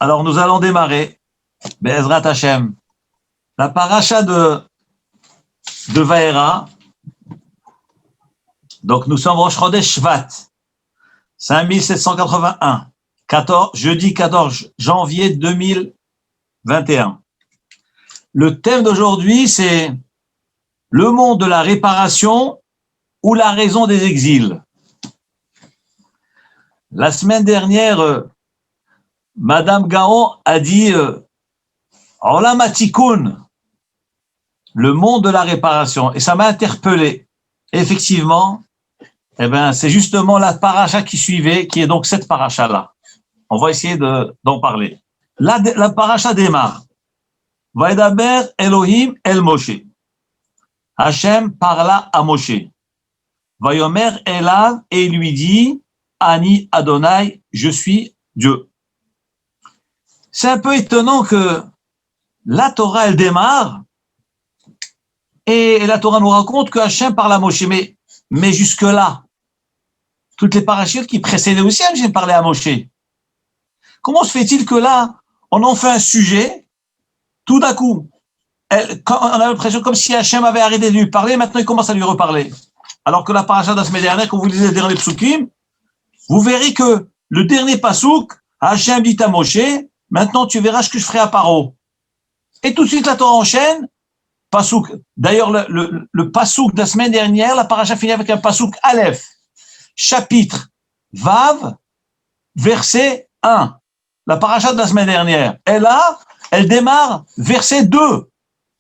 Alors nous allons démarrer, Be'ezrat Hashem, la paracha de Vaera. Donc nous sommes Rosh Chodesh Shvat, 5781, jeudi 14 janvier 2021. Le thème d'aujourd'hui, c'est le monde de la réparation ou la raison des exils. La semaine dernière, Madame Gaon a dit Olam HaTikun, le monde de la réparation. Et ça m'a interpellé. Effectivement, c'est justement la paracha qui suivait, qui est donc cette paracha-là. On va essayer d'en parler. La paracha démarre. Vaïdaber Elohim El Moshe. Hachem parla à Moshe. Vayomer Elav, et il lui dit Ani Adonai, je suis Dieu. C'est un peu étonnant que la Torah, elle démarre et la Torah nous raconte que Hachem parle à Moshe. Mais jusque-là, toutes les parachutes qui précédaient aussi, Hachem parlait à Moshe. Comment se fait-il que là, on en fait un sujet, tout d'un coup, on a l'impression comme si Hachem avait arrêté de lui parler, maintenant il commence à lui reparler. Alors que la paracha de la semaine dernière, quand vous lisez les derniers psukim, vous verrez que le dernier pasouk, Hachem dit à Moshe, maintenant tu verras ce que je ferai à Paro. Et tout de suite la Torah enchaîne, pasouk. D'ailleurs, le pasouk de la semaine dernière, la paracha finit avec un pasouk Aleph, chapitre Vav, verset 1. La paracha de la semaine dernière. Et là, elle démarre verset 2.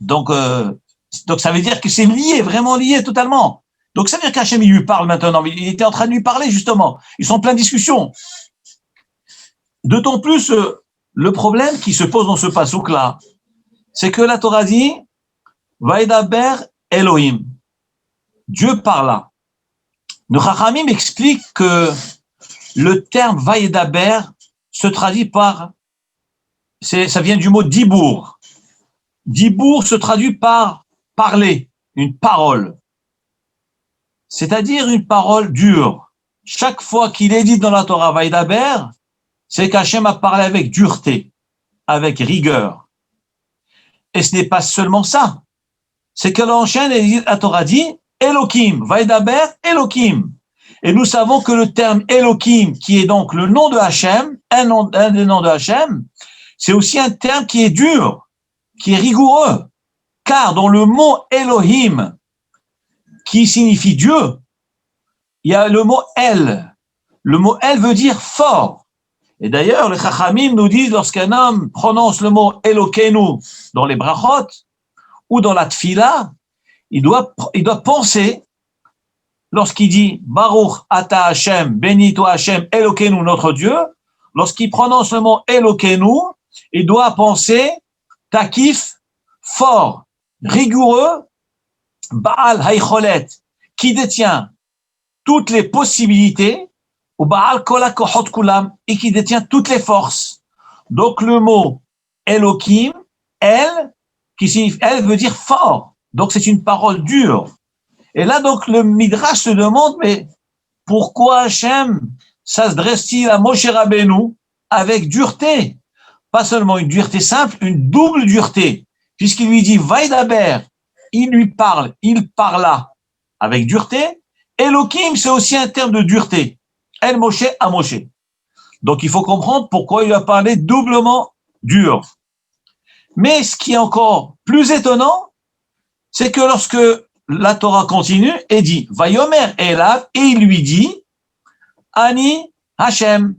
Donc ça veut dire que c'est lié, vraiment lié totalement. Donc ça veut dire qu'Hachem, il lui parle maintenant. Il était en train de lui parler, justement. Ils sont plein de discussions. D'autant plus, le problème qui se pose dans ce pasouk-là, c'est que la Torah dit Vaïdaber Elohim. Dieu parla. Le Chachamim explique que le terme Vaïdaber se traduit par, ça vient du mot dibour. Dibour se traduit par parler, une parole. C'est-à-dire une parole dure. Chaque fois qu'il est dit dans la Torah Vaïdaber, c'est qu'Hachem a parlé avec dureté, avec rigueur. Et ce n'est pas seulement ça. C'est que l'enchaîne et la Torah dit Elohim, Vaïdaber, Elohim. Et nous savons que le terme Elohim, qui est donc le nom de Hachem, un des noms de Hachem, c'est aussi un terme qui est dur, qui est rigoureux. Car dans le mot Elohim, qui signifie Dieu, il y a le mot El. Le mot El veut dire fort. Et d'ailleurs, les Chachamim nous disent, lorsqu'un homme prononce le mot Elokeinu dans les brachot ou dans la tfila, il doit penser, lorsqu'il dit Baruch Ata Hashem, béni toi Hashem, Elokeinu, notre Dieu, lorsqu'il prononce le mot Elokeinu, il doit penser Takif, fort, rigoureux, Baal Haïcholet, qui détient toutes les possibilités, ou Baal Kol HaKochot Kulam, et qui détient toutes les forces. Donc le mot Elohim, El, qui signifie El, veut dire fort. Donc c'est une parole dure. Et là donc le Midrash se demande, mais pourquoi Hachem s'adresse-t-il à Moshe Rabbeinu avec dureté? Pas seulement une dureté simple, une double dureté. Puisqu'il lui dit Vaïdaber, il lui parle, il parla avec dureté. Elohim, c'est aussi un terme de dureté. El Moshe à Moshe. Donc il faut comprendre pourquoi il a parlé doublement dur. Mais ce qui est encore plus étonnant, c'est que lorsque la Torah continue et dit Vayomer Elav, et il lui dit Ani Hachem,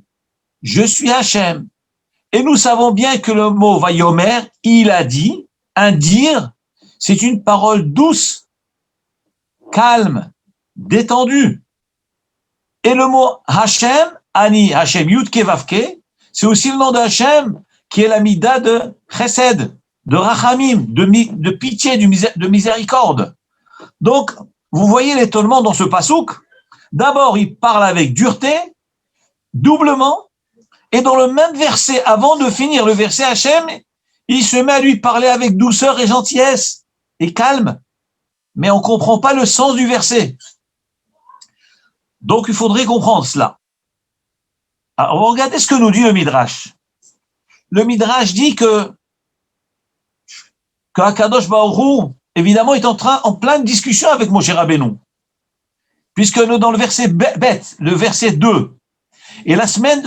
je suis Hachem. Et nous savons bien que le mot Vayomer, il a dit, un dire, c'est une parole douce, calme, détendue. Et le mot Hachem, Ani Hachem, Yudke Vavke, c'est aussi le nom de Hachem qui est la mida de Chesed, de Rachamim, de pitié, de miséricorde. Donc, vous voyez l'étonnement dans ce pasouk. D'abord, il parle avec dureté, doublement, et dans le même verset, avant de finir le verset Hachem, il se met à lui parler avec douceur et gentillesse et calme. Mais on ne comprend pas le sens du verset. Donc, il faudrait comprendre cela. Alors, regardez ce que nous dit le Midrash. le Midrash dit que Akadosh Baruch Hu, évidemment, est en pleine discussion avec Moshe Rabbeinu. Puisque nous, dans le verset bête, le verset 2, et la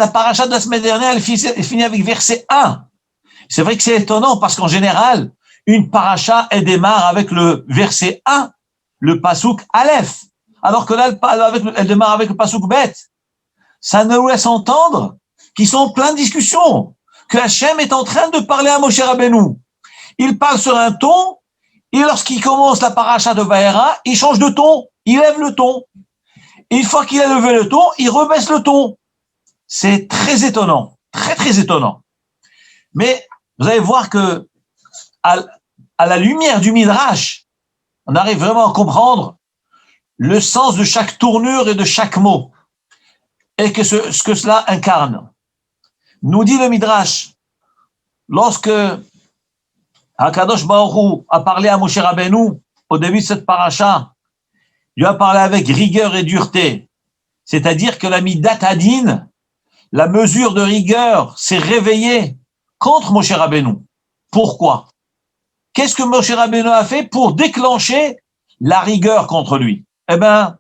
paracha de la semaine dernière, elle finit avec verset 1. C'est vrai que c'est étonnant parce qu'en général, une paracha, elle démarre avec le verset 1, le pasouk Aleph. Alors que là, elle démarre avec le pasouk bête. Ça nous laisse entendre qu'ils sont en pleine discussion, que Hachem est en train de parler à Moshe Rabbeinu. Il parle sur un ton, et lorsqu'il commence la paracha de Vaera, il change de ton, il lève le ton. Et une fois qu'il a levé le ton, il rebaisse le ton. C'est très étonnant, très très étonnant. Mais vous allez voir que à la lumière du Midrash, on arrive vraiment à comprendre le sens de chaque tournure et de chaque mot, et que ce que cela incarne. Nous dit le Midrash, lorsque Akadosh Baruch Hu a parlé à Moshe Rabbeinu au début de cette paracha, il lui a parlé avec rigueur et dureté, c'est-à-dire que la midat hadin, la mesure de rigueur, s'est réveillée contre Moshe Rabbeinu. Pourquoi? Qu'est-ce que Moshe Rabbeinu a fait pour déclencher la rigueur contre lui? Eh bien,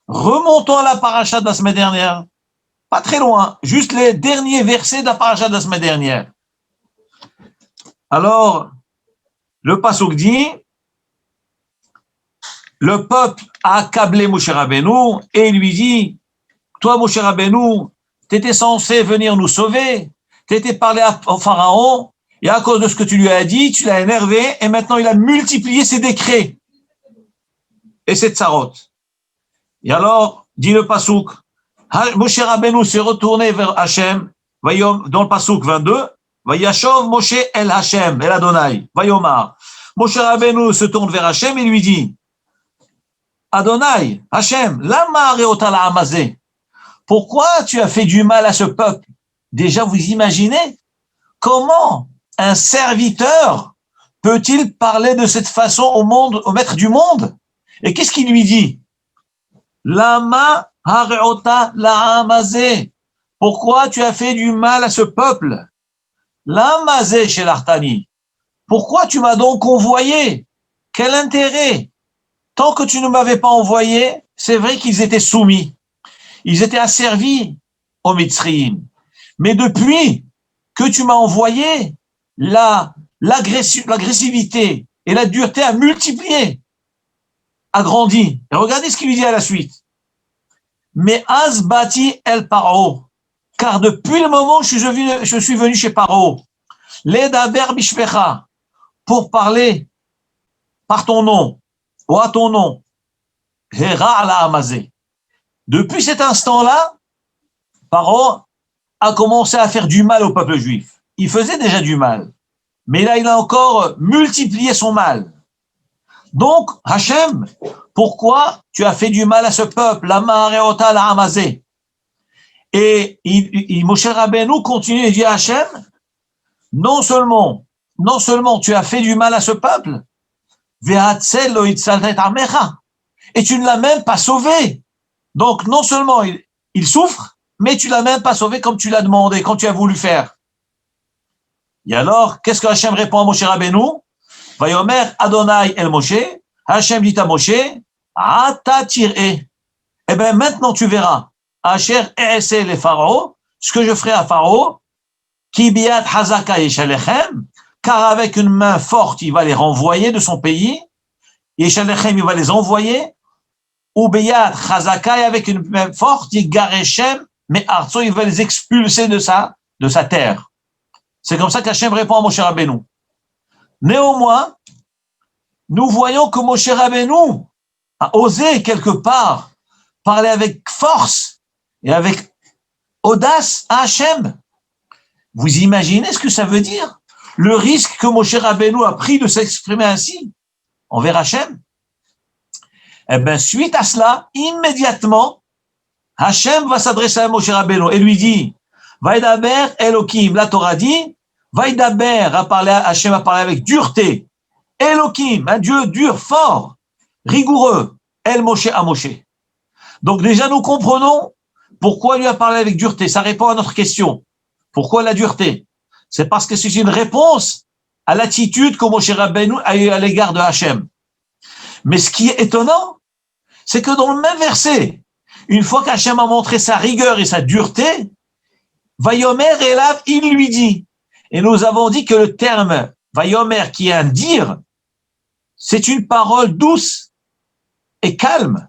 remontons à la paracha de la semaine dernière. Pas très loin, juste les derniers versets de la paracha de la semaine dernière. Alors, le pasuk dit, le peuple a accablé Moshe Rabbeinu et lui dit, toi Moshe Rabbeinu, t'étais censé venir nous sauver, t'étais parlé au pharaon, et à cause de ce que tu lui as dit, tu l'as énervé, et maintenant il a multiplié ses décrets et ses tsarot. Et alors, dit le pasuk, Moshe Rabbeinu s'est retourné vers Hachem, dans le pasuk 22, Vayashov Moshe el Hachem, el Adonai, Vayomar. Moshe Rabbeinu se tourne vers Hachem et lui dit, Adonai, Hachem, lama areota la'amazé. Pourquoi tu as fait du mal à ce peuple? Déjà, vous imaginez comment un serviteur peut-il parler de cette façon au maître du monde? Et qu'est-ce qu'il lui dit? Lama areota la'amazé. Pourquoi tu as fait du mal à ce peuple? L'amazé chez l'Artani. Pourquoi tu m'as donc envoyé? Quel intérêt? Tant que tu ne m'avais pas envoyé, c'est vrai qu'ils étaient soumis. Ils étaient asservis aux Mitzrayim. Mais depuis que tu m'as envoyé, l'agressivité et la dureté a multiplié, a grandi. Et regardez ce qu'il lui dit à la suite. Mais Azbati el Paro, car depuis le moment où je suis venu chez Paro, l'Edaber Bishpecha, pour parler par ton nom, ou à ton nom, Hera ala Amazé. Depuis cet instant-là, Paro a commencé à faire du mal au peuple juif. Il faisait déjà du mal, mais là, il a encore multiplié son mal. Donc, Hachem, pourquoi tu as fait du mal à ce peuple? La Mahareota la Amazé. Et Moshe Rabbeinu continue et dit à Hachem, non seulement tu as fait du mal à ce peuple, et tu ne l'as même pas sauvé. Donc, non seulement il souffre, mais tu ne l'as même pas sauvé comme tu l'as demandé, comme tu as voulu faire. Et alors, qu'est-ce que Hachem répond à Moshe Rabbeinu? Vayomer Adonai el Moshe, Hachem dit à Moshe, Ata tir'e. Eh bien, maintenant tu verras, Asher e'ese le Pharaon, ce que je ferai à Pharaon, Ki biat hazaka yeshalechem, car avec une main forte, il va les renvoyer de son pays, yeshalechem, il va les envoyer, ou biyat hazaka, et avec une main forte, yigarechem, mais arzo, il va les expulser de sa terre. C'est comme ça qu'Hachem répond à Moshe Rabbeinu. Néanmoins, nous voyons que Moshe Rabbeinu a osé quelque part parler avec force et avec audace à Hachem. Vous imaginez ce que ça veut dire? Le risque que Moshe Rabbeinu a pris de s'exprimer ainsi envers Hachem? Eh bien, suite à cela, immédiatement, Hachem va s'adresser à Moshe Rabbeinu et lui dit, Vaidaber Elohim, la Torah dit, Vaidaber Hachem a parlé avec dureté. Elohim, un Dieu dur, fort, rigoureux, El Moshe à Moshe. Donc déjà, nous comprenons pourquoi il lui a parlé avec dureté. Ça répond à notre question. Pourquoi la dureté? C'est parce que c'est une réponse à l'attitude que Moshe Rabbeinu a eu à l'égard de Hachem. Mais ce qui est étonnant, c'est que dans le même verset, une fois qu'Hachem a montré sa rigueur et sa dureté, Vayomer Elav, il lui dit. Et nous avons dit que le terme Vayomer, qui est un dire, c'est une parole douce et calme.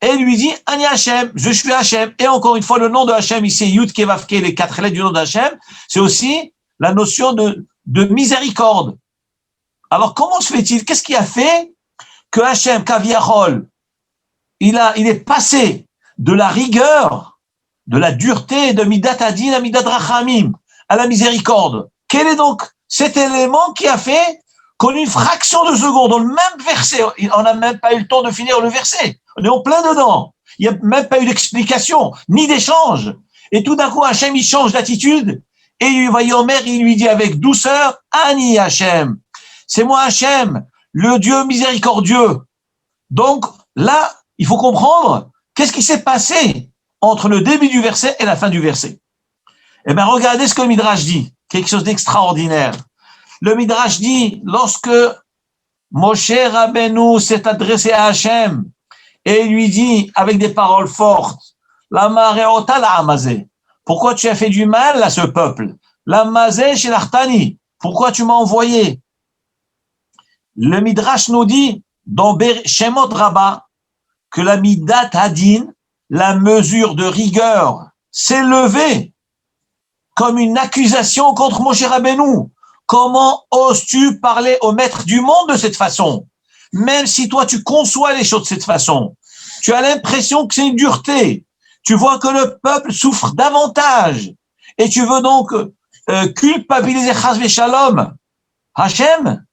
Et il lui dit, Ani Hachem, je suis Hachem. Et encore une fois, le nom de Hachem, ici, Yud Kevavke, les 4 lettres du nom d'Hachem, c'est aussi la notion de miséricorde. Alors, comment se fait-il? Qu'est-ce qui a fait que Hachem, Kaviarol, il est passé de la rigueur, de la dureté, de Midat Adin à Midat Rachamim, à la miséricorde? Quel est donc cet élément qui a fait qu'en une fraction de seconde, dans le même verset, on n'a même pas eu le temps de finir le verset, on est en plein dedans, il n'y a même pas eu d'explication, ni d'échange, et tout d'un coup, Hachem, il change d'attitude, et il lui dit avec douceur, Ani Hachem, c'est moi Hachem, le Dieu miséricordieux. Donc là, il faut comprendre qu'est-ce qui s'est passé entre le début du verset et la fin du verset. Eh bien, regardez ce que le Midrash dit, quelque chose d'extraordinaire. Le Midrash dit, lorsque Moshe Rabbeinu s'est adressé à Hachem et lui dit avec des paroles fortes, la mareota la amazé, pourquoi tu as fait du mal à ce peuple? La mazé chez l'artani, pourquoi tu m'as envoyé? Le Midrash nous dit, dans Shemot Rabbah, que la Midat Hadin, la mesure de rigueur, s'est levée comme une accusation contre Moshe Rabbeinu. Comment oses-tu parler au maître du monde de cette façon? Même si toi, tu conçois les choses de cette façon, tu as l'impression que c'est une dureté. Tu vois que le peuple souffre davantage. Et tu veux donc culpabiliser Chas v'Shalom Hachem?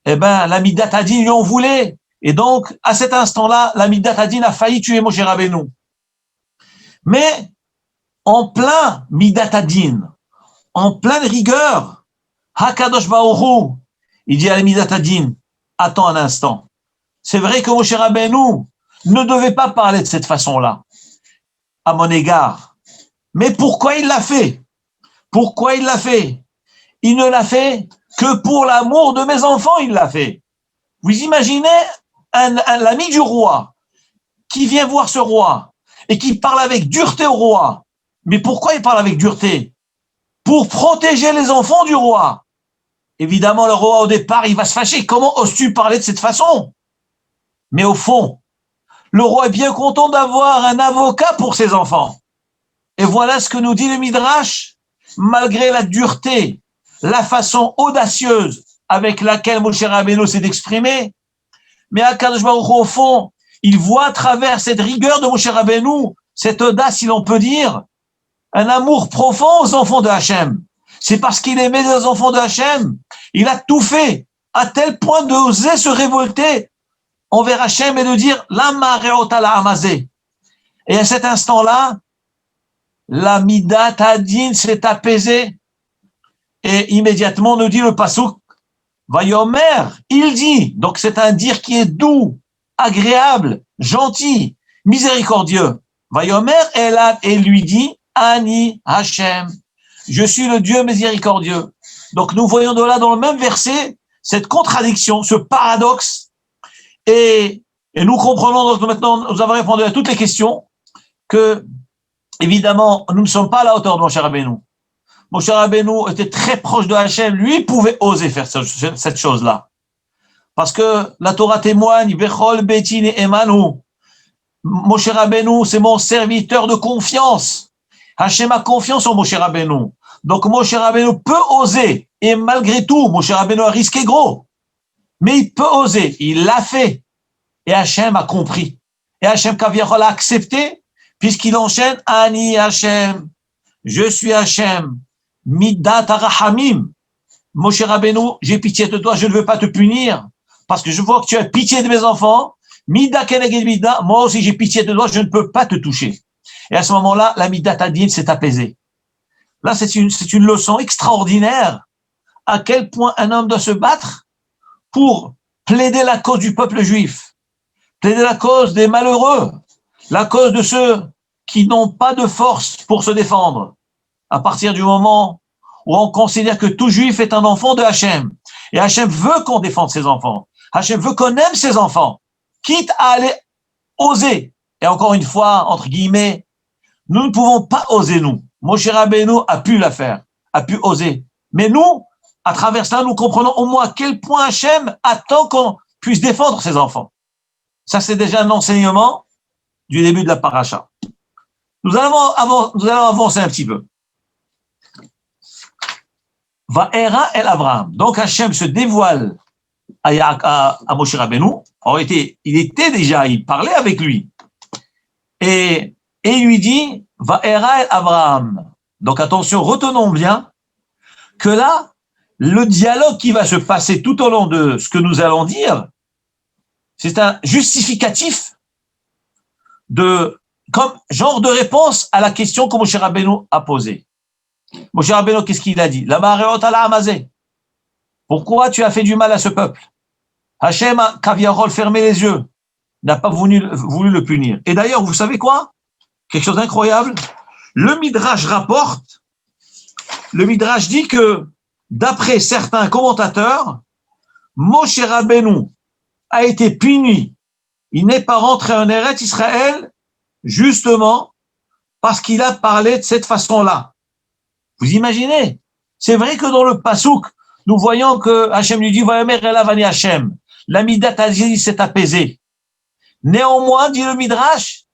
Eh ben, la Midat Hadin lui en voulait. Et donc, à cet instant-là, la Midat Hadin a failli tuer Moshe Rabbeinu. Mais, en plein Midat Hadin, en pleine rigueur, Hakadosh Baruch Hu, il dit à la Midat Hadin, attends un instant. C'est vrai que Moshe Rabbeinu ne devait pas parler de cette façon-là, à mon égard. Mais pourquoi il l'a fait? Pourquoi il l'a fait? Il ne l'a fait que pour l'amour de mes enfants, il l'a fait. Vous imaginez l'ami du roi qui vient voir ce roi et qui parle avec dureté au roi. Mais pourquoi il parle avec dureté? Pour protéger les enfants du roi. Évidemment, le roi, au départ, il va se fâcher. Comment oses-tu parler de cette façon? Mais au fond, le roi est bien content d'avoir un avocat pour ses enfants. Et voilà ce que nous dit le Midrash, malgré la dureté, la façon audacieuse avec laquelle Moshe Rabbeinu s'est exprimé, mais Akadosh Baruch Hu, au fond, il voit à travers cette rigueur de Moshe Rabbeinu, cette audace, si l'on peut dire, un amour profond aux enfants de Hachem. C'est parce qu'il aimait les enfants de Hachem, il a tout fait, à tel point d'oser se révolter envers Hachem et de dire, Lama reota la amazé. Et à cet instant-là, la Midat Hadin s'est apaisée, et immédiatement nous dit le pasuk, Vayomer, il dit, donc c'est un dire qui est doux, agréable, gentil, miséricordieux. Vayomer, et lui dit, Ani Hachem, je suis le Dieu miséricordieux. Donc nous voyons de là dans le même verset cette contradiction, ce paradoxe, et nous comprenons donc maintenant, nous avons répondu à toutes les questions, que évidemment nous ne sommes pas à la hauteur de Moshe Rabbeinu. Moshe Rabbeinu était très proche de Hachem, lui pouvait oser faire cette chose-là. Parce que la Torah témoigne, Bechol Betin et Emanu, Moshe Rabbeinu, c'est mon serviteur de confiance. Hachem a confiance en Moshe Rabbeinu. Donc Moshe Rabbeinu peut oser, et malgré tout, Moshe Rabbeinu a risqué gros. Mais il peut oser, il l'a fait. Et Hachem a compris. Et Hachem Kaviachol a accepté, puisqu'il enchaîne, Ani Hachem, je suis Hachem, Midat Arahamim. Moshe Rabbeinu, j'ai pitié de toi, je ne veux pas te punir, parce que je vois que tu as pitié de mes enfants. Mida Keneged Mida, moi aussi j'ai pitié de toi, je ne peux pas te toucher. Et à ce moment-là, la Midat Hadin s'est apaisée. Là, c'est une leçon extraordinaire. À quel point un homme doit se battre pour plaider la cause du peuple juif, plaider la cause des malheureux, la cause de ceux qui n'ont pas de force pour se défendre. À partir du moment où on considère que tout juif est un enfant de Hachem. Et Hachem veut qu'on défende ses enfants. Hachem veut qu'on aime ses enfants, quitte à aller oser. Et encore une fois, entre guillemets, nous ne pouvons pas oser, nous. Moshe Rabbeinu a pu la faire, a pu oser. Mais nous, à travers cela, nous comprenons au moins à quel point Hachem attend qu'on puisse défendre ses enfants. Ça, c'est déjà un enseignement du début de la paracha. Nous allons avancer un petit peu. Va'era el Abraham. Donc Hachem se dévoile à Moshe Rabbeinu. Il parlait avec lui. Et il lui dit, Va'era el Abraham. Donc attention, retenons bien que là, le dialogue qui va se passer tout au long de ce que nous allons dire, c'est un justificatif comme genre de réponse à la question que Moshe Rabbeinu a posée. Moshe Rabbeinu, qu'est-ce qu'il a dit? La Maréot ala Amazé. Pourquoi tu as fait du mal à ce peuple? Hachem a Kaviarol fermé les yeux, n'a pas voulu le punir. Et d'ailleurs, vous savez quoi? Quelque chose d'incroyable. Le Midrash dit que, d'après certains commentateurs, Moshe Rabbeinu a été puni. Il n'est pas rentré en Eretz Israël, justement, parce qu'il a parlé de cette façon-là. Vous imaginez? C'est vrai que dans le Passouk, nous voyons que Hachem lui dit, Vayomer elavani Hachem. La Midat Azili s'est apaisée. Néanmoins, dit le Midrash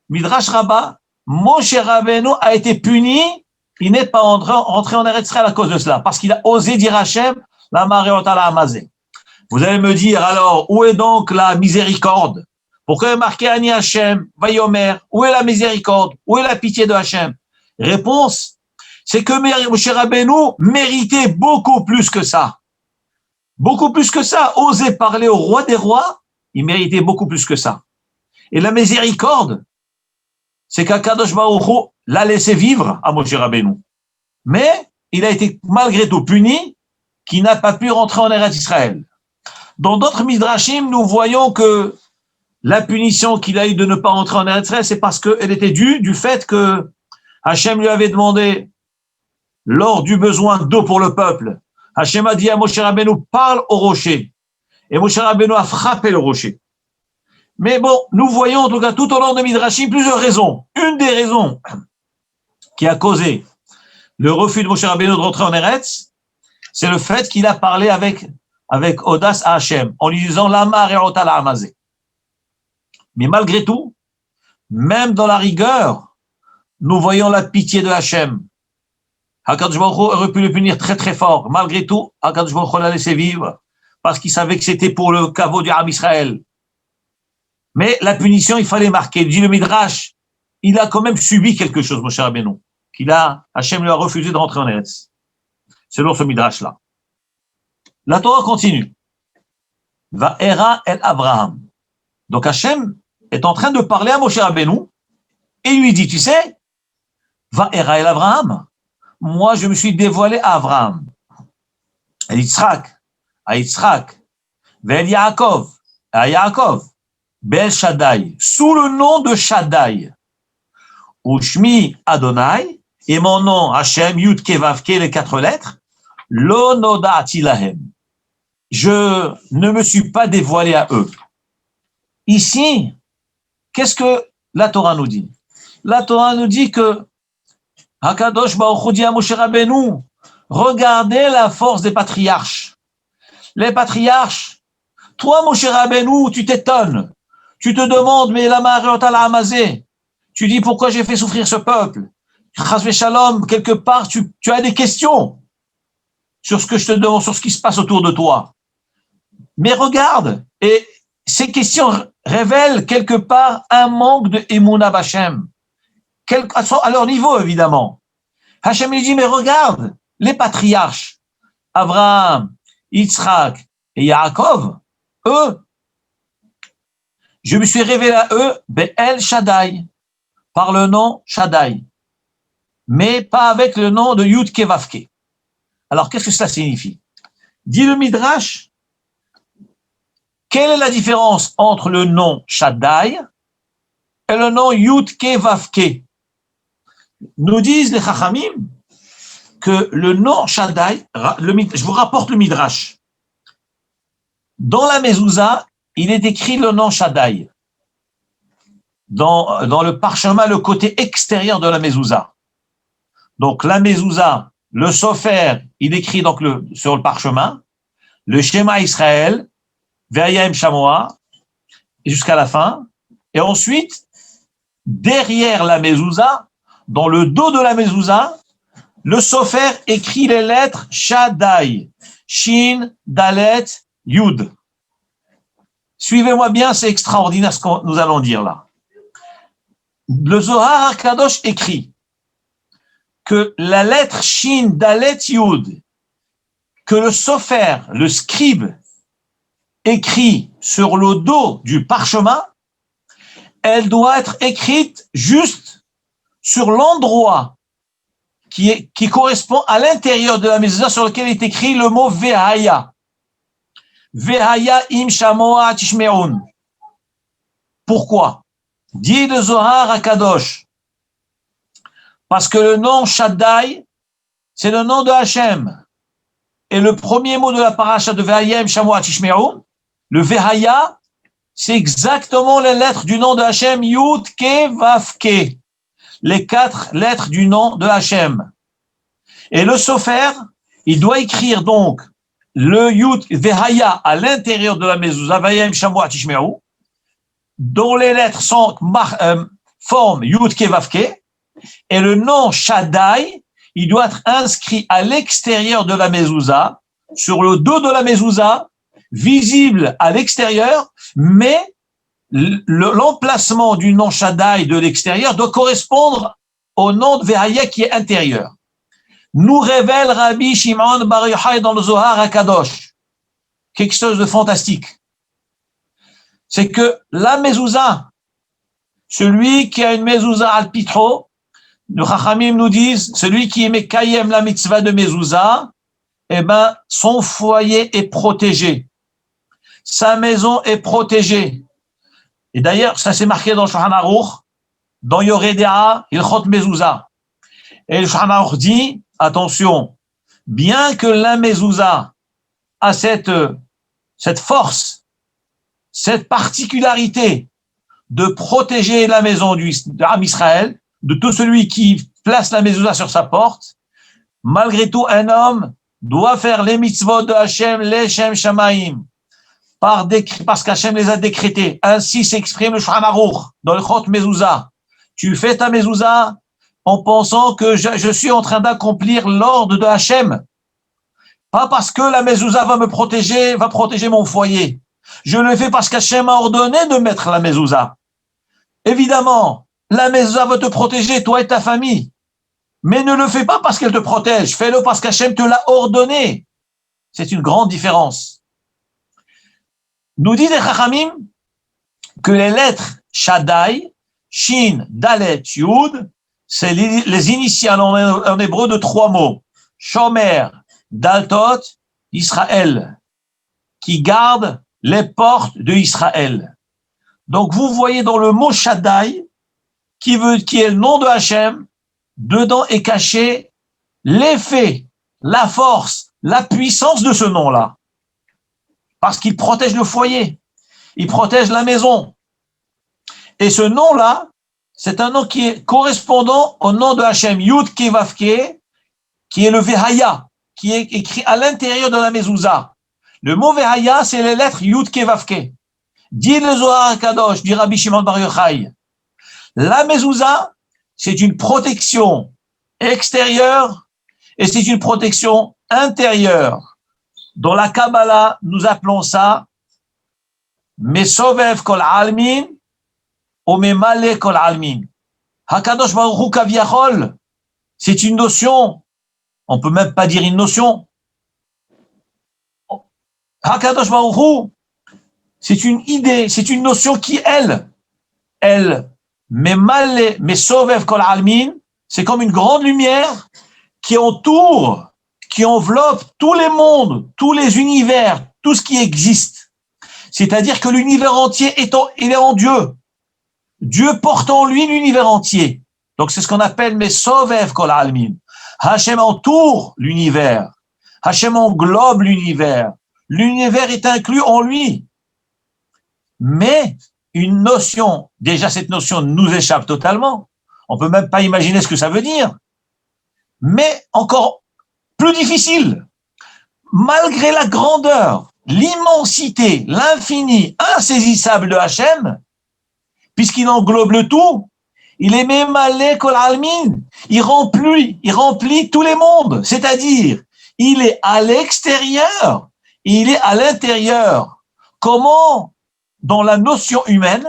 Rabbah, Moshe Rabbeinu a été puni, il n'est pas rentré en Eretz Israël à cause de cela, parce qu'il a osé dire Hachem, la Maréot ala Amazé. Vous allez me dire, alors, où est donc la miséricorde? Pourquoi il est marqué Ani Hachem, Vayomer? Où est la miséricorde? Où est la pitié de Hachem? Réponse, c'est que Moshe Rabbeinu méritait beaucoup plus que ça. Beaucoup plus que ça. Oser parler au roi des rois, il méritait beaucoup plus que ça. Et la miséricorde, c'est qu'Akadosh Baruch Hu l'a laissé vivre à Moshe Rabbeinu. Mais il a été malgré tout puni, qui n'a pas pu rentrer en Eretz Israël. Dans d'autres midrashim, nous voyons que la punition qu'il a eue de ne pas rentrer en Eretz Israël, c'est parce qu'elle était due du fait que Hachem lui avait demandé, lors du besoin d'eau pour le peuple, Hachem a dit à Moshe Rabbeinu, parle au rocher. Et Moshe Rabbeinu a frappé le rocher. Mais bon, nous voyons en tout cas tout au long de midrashim plusieurs raisons. Une des raisons qui a causé le refus de Moshe Rabbeinu de rentrer en Eretz, c'est le fait qu'il a parlé avec audace à Hachem, en lui disant Lama Re'ota la Amazé. Mais malgré tout, même dans la rigueur, nous voyons la pitié de Hachem. Hakadosh Baruch Hu aurait pu le punir très très fort. Malgré tout, Hakadosh Baruch Hu l'a laissé vivre, parce qu'il savait que c'était pour le caveau du Ham Israël. Mais la punition, il fallait marquer. Dit le Midrash, il a quand même subi quelque chose, Moshe Rabbeinu, Hachem lui a refusé de rentrer en Eretz. Selon ce Midrash-là. La Torah continue. Va'era el Abraham. Donc Hachem est en train de parler à Moshe Rabbeinu et lui dit, tu sais, Va'era el Abraham. Moi, je me suis dévoilé à Abraham, à Yitzhak, Ve'el Yaakov, à Yaakov, Be'el Shaddai, sous le nom de Shaddai. Ushmi Adonai, et mon nom, Hachem, Yud Kevavke, les 4 lettres, Lo noda'ati lahem. Je ne me suis pas dévoilé à eux. Ici, qu'est-ce que la Torah nous dit? La Torah nous dit que Hakadosh Baruch Hu dit à Moshe Rabbeinu, regardez la force des patriarches. Les patriarches, toi Moshe Rabbeinu, tu t'étonnes. Tu te demandes, mais la Maréot ala Amazé, tu dis pourquoi j'ai fait souffrir ce peuple? Chas v'shalom, quelque part, tu as des questions sur ce que je te demande, sur ce qui se passe autour de toi. Mais regarde, et ces questions révèlent quelque part un manque de Emunah B'Hashem. À leur niveau, évidemment. Hachem lui dit, mais regarde, les patriarches, Abraham, Yitzhak et Yaakov, eux, je me suis révélé à eux, Be'el Shaddai, par le nom Shaddai, mais pas avec le nom de Yud Kevavke. Alors, qu'est-ce que cela signifie? Dit le Midrash, quelle est la différence entre le nom Shaddai et le nom Yud Kevavke? Nous disent les Chachamim que le nom Shaddai, je vous rapporte le Midrash. Dans la mezouza, il est écrit le nom Shaddai. Dans le parchemin, le côté extérieur de la mezouza. Donc la mezouza, le sofer, il écrit donc sur le parchemin, le Shema Israël, Ve'ayem Shamoa, jusqu'à la fin. Et ensuite, derrière la mezouza, dans le dos de la mezouza, le sofer écrit les lettres Shaddai, Shin, Dalet, Yud. Suivez-moi bien, c'est extraordinaire ce que nous allons dire là. Le Zohar HaKadosh écrit que la lettre Shin, Dalet, Yud, que le sofer, le scribe, écrit sur le dos du parchemin, elle doit être écrite juste sur l'endroit qui correspond à l'intérieur de la mezouza sur lequel est écrit le mot Vehaya. Vehaya im shamoa tishme'un. Pourquoi? Dit le Zohar HaKadosh. Parce que le nom Shaddai, c'est le nom de Hachem. Et le premier mot de la paracha de Vehaya im shamoa tishme'un, le Vehaya, c'est exactement les lettres du nom de Hachem, Yud, Ke, Vav, Ke. Les 4 lettres du nom de Hachem. Et le sofer, il doit écrire donc le Yud Vehaya à l'intérieur de la mezouza, Vayem Shamoa Tishmeru, dont les lettres sont forme Yud Ke Vav Ke, et le nom Shaddai, il doit être inscrit à l'extérieur de la mezouza, sur le dos de la mezouza, visible à l'extérieur, mais l'emplacement du nom Shaddai de l'extérieur doit correspondre au nom de Vehaya qui est intérieur. Nous révèle Rabbi Shimon Bar Yochai dans le Zohar HaKadosh quelque chose de fantastique. C'est que la mezouza, celui qui a une mezouza al pitro, le Chachamim nous disent, celui qui est mekayem la mitzvah de mezouza, eh ben, son foyer est protégé. Sa maison est protégée. Et d'ailleurs, ça s'est marqué dans le Shulchan Aruch, dans Yoreh De'ah, Ilchot Mezouza. Et le Shulchan Aruch dit, attention, bien que la mezouza a cette force, cette particularité de protéger la maison d'Am Israël, de tout celui qui place la mezouza sur sa porte, malgré tout, un homme doit faire les mitzvot de Hachem, les Shem Shamaim, parce qu'Hachem les a décrétés. Ainsi s'exprime le Shulchan Aruch dans le Chot Mezouza. Tu fais ta mezouza en pensant que je suis en train d'accomplir l'ordre de Hachem. Pas parce que la mezouza va protéger mon foyer. Je le fais parce qu'Hachem a ordonné de mettre la mezouza. Évidemment, la mezouza va te protéger, toi et ta famille. Mais ne le fais pas parce qu'elle te protège. Fais-le parce qu'Hachem te l'a ordonné. C'est une grande différence. Nous dit les Chachamim que les lettres Shaddai, Shin, Dalet, Yud, c'est les initiales en hébreu de 3 mots. Shomer, Daltot, Israël, qui gardent les portes de Israël. Donc vous voyez dans le mot Shaddai, qui est le nom de Hachem, dedans est caché l'effet, la force, la puissance de ce nom-là. Parce qu'il protège le foyer, il protège la maison. Et ce nom-là, c'est un nom qui est correspondant au nom de Hachem, Yud Ke Vav Ke, qui est le Vehaya, qui est écrit à l'intérieur de la mezouza. Le mot Vehaya, c'est les lettres Yud Ke Vav Ke. Dit le Zohar HaKadosh, dit Rabbi Shimon Bar Yochai, la mezouza, c'est une protection extérieure et c'est une protection intérieure. Dans la Kabbalah, nous appelons ça Mesovev Kol Almin ou Memale Kol Almin. Hakadosh Baruch Hu Kaviachol, c'est une notion, on peut même pas dire une notion. Hakadosh Baruch Hu, c'est une idée, c'est une notion qui, elle, Memale, Mesovev Kol Almin, c'est comme une grande lumière qui entoure, qui enveloppe tous les mondes, tous les univers, tout ce qui existe. C'est-à-dire que l'univers entier il est en Dieu. Dieu porte en lui l'univers entier. Donc c'est ce qu'on appelle Mesovev Kol Almin. Hachem entoure l'univers. Hachem englobe l'univers. L'univers est inclus en lui. Mais une notion, déjà cette notion nous échappe totalement. On peut même pas imaginer ce que ça veut dire. Mais encore plus difficile, malgré la grandeur, l'immensité, l'infini, insaisissable de Hachem, puisqu'il englobe le tout, il est même allé kol almin, il remplit tous les mondes, c'est-à-dire, il est à l'extérieur, il est à l'intérieur. Comment, dans la notion humaine,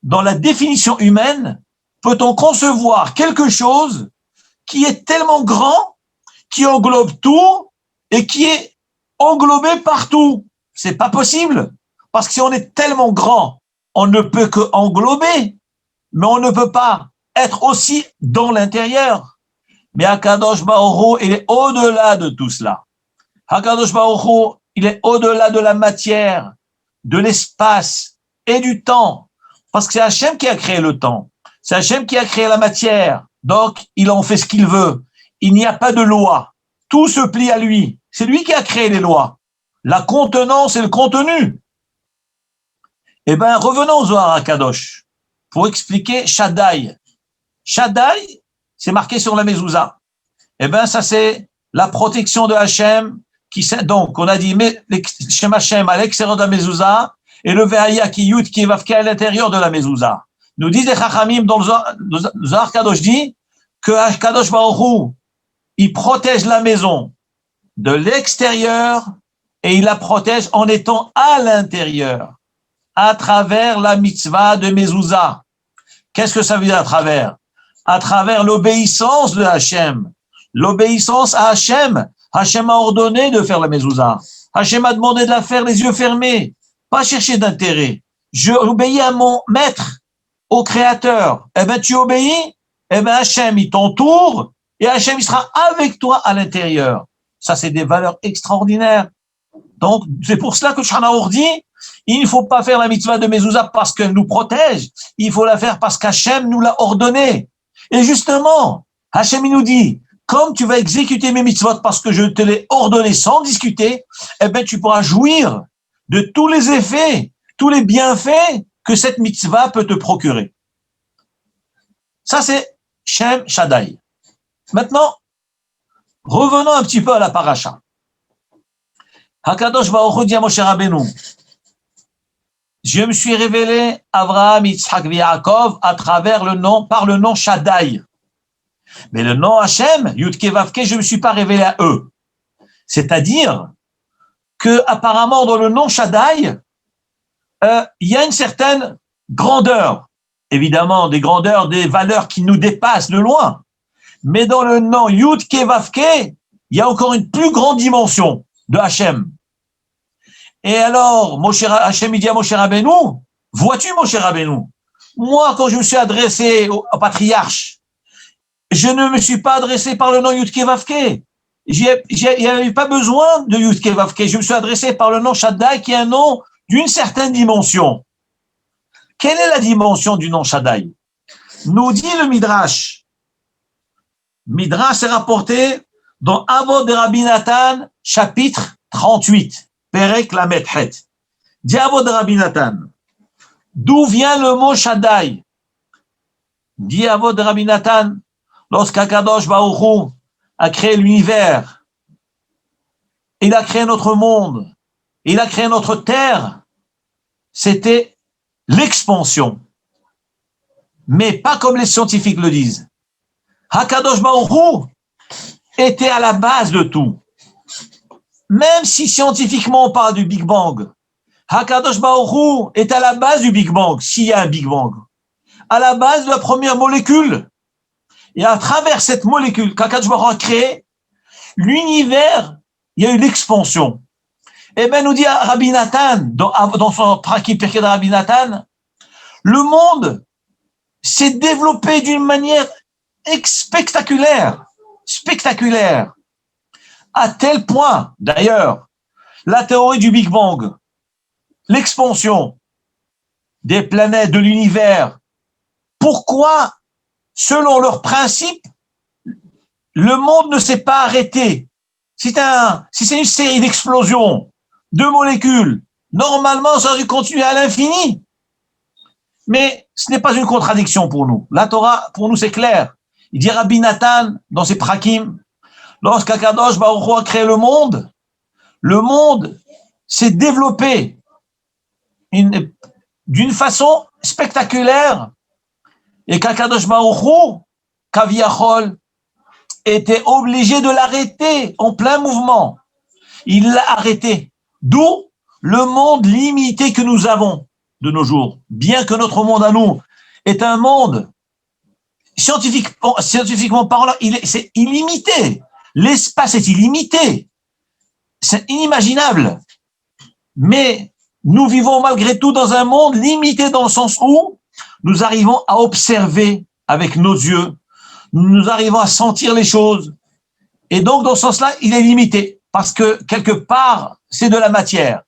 dans la définition humaine, peut-on concevoir quelque chose qui est tellement grand, qui englobe tout et qui est englobé partout? C'est pas possible, parce que si on est tellement grand, on ne peut que englober, mais on ne peut pas être aussi dans l'intérieur. Mais Akadosh Baruch Hu, il est au-delà de tout cela. Akadosh Baruch Hu, il est au-delà de la matière, de l'espace et du temps, parce que c'est Hachem qui a créé le temps, c'est Hachem qui a créé la matière, donc il en fait ce qu'il veut. Il n'y a pas de loi, tout se plie à lui, c'est lui qui a créé les lois, la contenance et le contenu. Eh bien, revenons au Zohar HaKadosh pour expliquer Shaddai. Shaddai, c'est marqué sur la mezouza. Eh bien, ça c'est la protection de Hachem. Donc, on a dit Shem Hachem à l'extérieur de la mezouza et le Ve'aya qui Yud qui Vavke à l'intérieur de la mezouza. Nous disent les Chachamim dans le Zohar Kadosh dit que Kadosh Baruch Hu, il protège la maison de l'extérieur et il la protège en étant à l'intérieur, à travers la mitzvah de mezouza. Qu'est-ce que ça veut dire à travers? À travers l'obéissance de Hachem. L'obéissance à Hachem. Hachem a ordonné de faire la mezouza. Hachem a demandé de la faire les yeux fermés. Pas chercher d'intérêt. Je obéis à mon maître, au créateur. Eh ben, tu obéis. Eh ben, Hachem, il t'entoure. Et Hachem, il sera avec toi à l'intérieur. Ça, c'est des valeurs extraordinaires. Donc, c'est pour cela que Shana Or dit, il ne faut pas faire la mitzvah de mezouza parce qu'elle nous protège. Il faut la faire parce qu'Hachem nous l'a ordonné. Et justement, Hachem, il nous dit, comme tu vas exécuter mes mitzvot parce que je te l'ai ordonné sans discuter, eh ben, tu pourras jouir de tous les effets, tous les bienfaits que cette mitzvah peut te procurer. Ça, c'est Shem Shaddai. Maintenant, revenons un petit peu à la paracha. Hakadosh Baruch Hu dit à Moshe Rabbeinu, je me suis révélé Abraham, Yitzhak et Yaakov à travers par le nom Shaddai. Mais le nom Hachem, Yud-Ke Vav-Ke, je ne me suis pas révélé à eux. C'est-à-dire que apparemment dans le nom Shaddai, il y a une certaine grandeur. Évidemment, des grandeurs, des valeurs qui nous dépassent de loin. Mais dans le nom Yud-Ke Vav-Ke, il y a encore une plus grande dimension de Hachem. Et alors, Hachem dit à Moshe Rabbeinu, vois-tu Moshe Rabbeinu, moi quand je me suis adressé au patriarche, je ne me suis pas adressé par le nom Yud-Ke Vav-Ke. Il n'y avait pas besoin de Yud-Ke Vav-Ke. Je me suis adressé par le nom Shaddai, qui est un nom d'une certaine dimension. Quelle est la dimension du nom Shaddai? Nous dit le Midrash. Midrash est rapporté dans Avot de Rabbi Nathan, chapitre 38. Perek Lamed Het. Dit Avot de Rabbi Nathan. D'où vient le mot Shaddai? Dit Avot de Rabbi Nathan. Lorsqu'Akadosh Baruch Hu a créé l'univers, il a créé notre monde, il a créé notre terre, c'était l'expansion. Mais pas comme les scientifiques le disent. Hakadosh Baruch Hu était à la base de tout. Même si scientifiquement on parle du Big Bang, Hakadosh Baruch Hu est à la base du Big Bang, s'il y a un Big Bang. À la base de la première molécule. Et à travers cette molécule qu'Akadosh Baruch Hu a créée, l'univers, il y a eu l'expansion. Eh bien, nous dit Rabbi Nathan, dans son Prakim Pirkei de Rabbi Nathan, le monde s'est développé d'une manière spectaculaire, à tel point, d'ailleurs, la théorie du Big Bang, l'expansion des planètes, de l'univers, pourquoi, selon leurs principes, le monde ne s'est pas arrêté. Si c'est une série d'explosions, de molécules, normalement, ça aurait dû continuer à l'infini. Mais ce n'est pas une contradiction pour nous. La Torah, pour nous, c'est clair. Il dit Rabbi Nathan, dans ses prakim, lorsqu'Akadosh Baruch Hu a créé le monde s'est développé d'une façon spectaculaire et qu'Akadosh Baruch Hu, Kaviachol, était obligé de l'arrêter en plein mouvement. Il l'a arrêté. D'où le monde limité que nous avons de nos jours. Bien que notre monde à nous est un monde scientifiquement parlant, c'est illimité. L'espace est illimité. C'est inimaginable. Mais nous vivons malgré tout dans un monde limité dans le sens où nous arrivons à observer avec nos yeux, nous arrivons à sentir les choses. Et donc, dans ce sens-là, il est limité. Parce que, quelque part, c'est de la matière.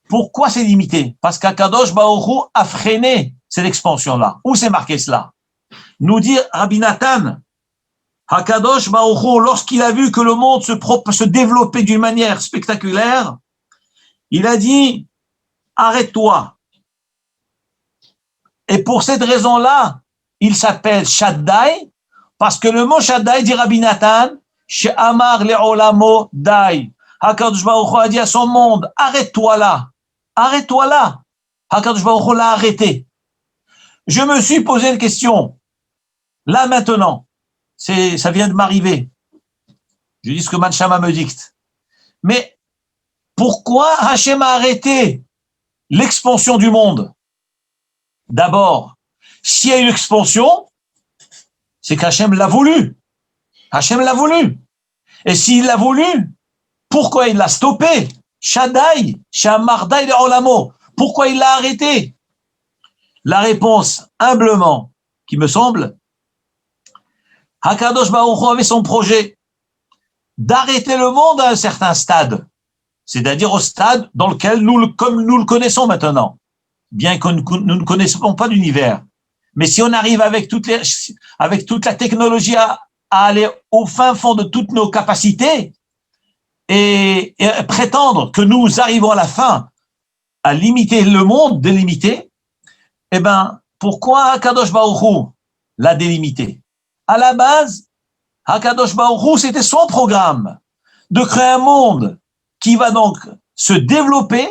Pourquoi c'est limité? Parce qu'Akadosh Baruch Hu a freiné cette expansion-là. Où c'est marqué cela? Nous dit Rabbi Nathan, Akadosh Baruch Hu, lorsqu'il a vu que le monde se développait d'une manière spectaculaire, il a dit, arrête-toi. Et pour cette raison-là, il s'appelle Shaddai, parce que le mot Shaddai, dit Rabbi Nathan, She'amar le'olamo dai. Hakadosh Baruch Hu a dit à son monde, arrête-toi là. Arrête-toi là. Hakadosh Baruch Hu l'a arrêté. Je me suis posé une question. Là maintenant, ça vient de m'arriver. Je dis ce que Manshama me dicte. Mais pourquoi Hachem a arrêté l'expansion du monde? D'abord, s'il y a une expansion, c'est qu'Hachem l'a voulu. Hachem l'a voulu. Et s'il l'a voulu, pourquoi il l'a stoppé? Shaddai, Shamardai de Olamo. Pourquoi il l'a arrêté? La réponse, humblement, qui me semble, Hakadosh Baruch Hu avait son projet d'arrêter le monde à un certain stade, c'est-à-dire au stade dans lequel comme nous le connaissons maintenant, bien que nous ne connaissons pas l'univers. Mais si on arrive avec toute la technologie à aller au fin fond de toutes nos capacités et prétendre que nous arrivons à la fin à limiter le monde, délimiter, eh ben, pourquoi Hakadosh Baruch Hu l'a délimité? À la base, Hakadosh Baruch Hu, c'était son programme de créer un monde qui va donc se développer,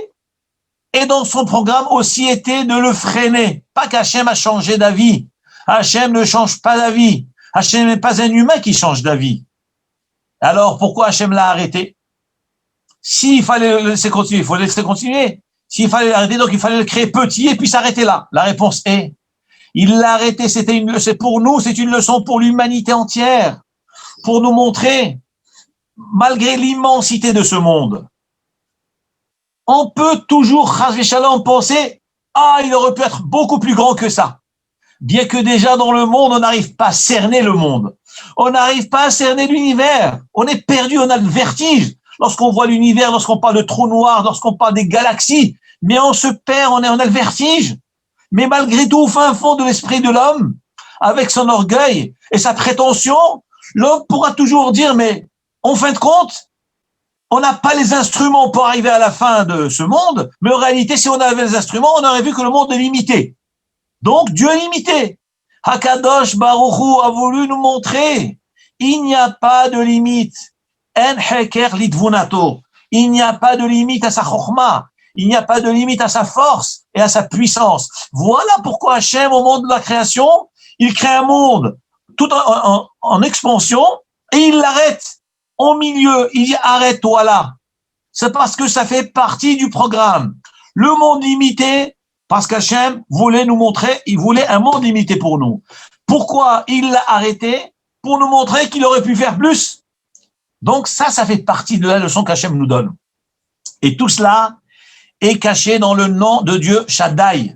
et dans son programme aussi était de le freiner. Pas qu'Hachem a changé d'avis. Hachem ne change pas d'avis. Hachem n'est pas un humain qui change d'avis. Alors, pourquoi Hachem l'a arrêté? S'il fallait le laisser continuer, il faut le laisser continuer. S'il fallait l'arrêter, donc il fallait le créer petit et puis s'arrêter là. La réponse est, il l'a arrêté, c'est pour nous, c'est une leçon pour l'humanité entière, pour nous montrer, malgré l'immensité de ce monde, on peut toujours, chas v'shalom, penser, il aurait pu être beaucoup plus grand que ça. Bien que déjà dans le monde, on n'arrive pas à cerner le monde. On n'arrive pas à cerner l'univers. On est perdu, on a le vertige. Lorsqu'on voit l'univers, lorsqu'on parle de trous noirs, lorsqu'on parle des galaxies, mais on se perd, on a le vertige. Mais malgré tout, au fin fond de l'esprit de l'homme, avec son orgueil et sa prétention, l'homme pourra toujours dire, mais en fin de compte, on n'a pas les instruments pour arriver à la fin de ce monde, mais en réalité, si on avait les instruments, on aurait vu que le monde est limité. Donc, Dieu est limité. Hakadosh Baruch Hu a voulu nous montrer, il n'y a pas de limite. En heker litvunato. Il n'y a pas de limite à sa chokhma. Il n'y a pas de limite à sa force et à sa puissance. Voilà pourquoi Hachem, au moment de la création, il crée un monde tout en expansion et il l'arrête au milieu. Il dit arrête-toi là. C'est parce que ça fait partie du programme. Le monde limité, parce qu'Hachem voulait nous montrer, il voulait un monde limité pour nous. Pourquoi il l'a arrêté? Pour nous montrer qu'il aurait pu faire plus. Donc ça fait partie de la leçon qu'Hachem nous donne. Et tout cela est caché dans le nom de Dieu Shaddai.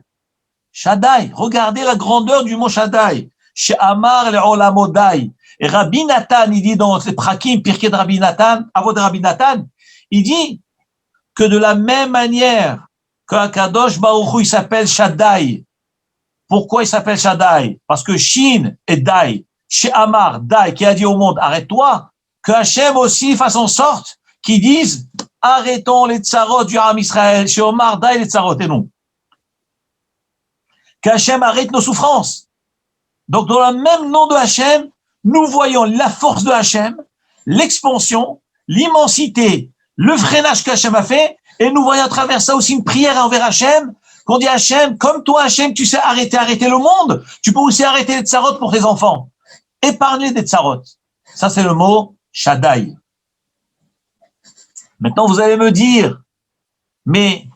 Shaddai, regardez la grandeur du mot Shaddai. She'amar le'olamodai. Et Rabbi Nathan, il dit dans les Prakim, Pirkei de Rabbi Nathan, Avot de Rabbi Nathan, il dit que de la même manière qu'Akadosh Baruch Hu, il s'appelle Shaddai. Pourquoi il s'appelle Shaddai? Parce que Shin et Dai, chez Amar, Dai, qui a dit au monde, arrête-toi, que Hachem aussi fasse en sorte qu'ils disent, arrêtons les tsarot du Ham Israël, chez Omar, Dai, les tsarot, et non. Qu'Hachem arrête nos souffrances. Donc, dans le même nom de Hachem, nous voyons la force de Hachem, l'expansion, l'immensité, le freinage qu'Hachem a fait, et nous voyons à travers ça aussi une prière envers Hachem, qu'on dit Hachem, comme toi Hachem, tu sais arrêter le monde, tu peux aussi arrêter les tsarot pour tes enfants. Épargner des tsarot. Ça, c'est le mot Shaddai. Maintenant, vous allez me dire, mais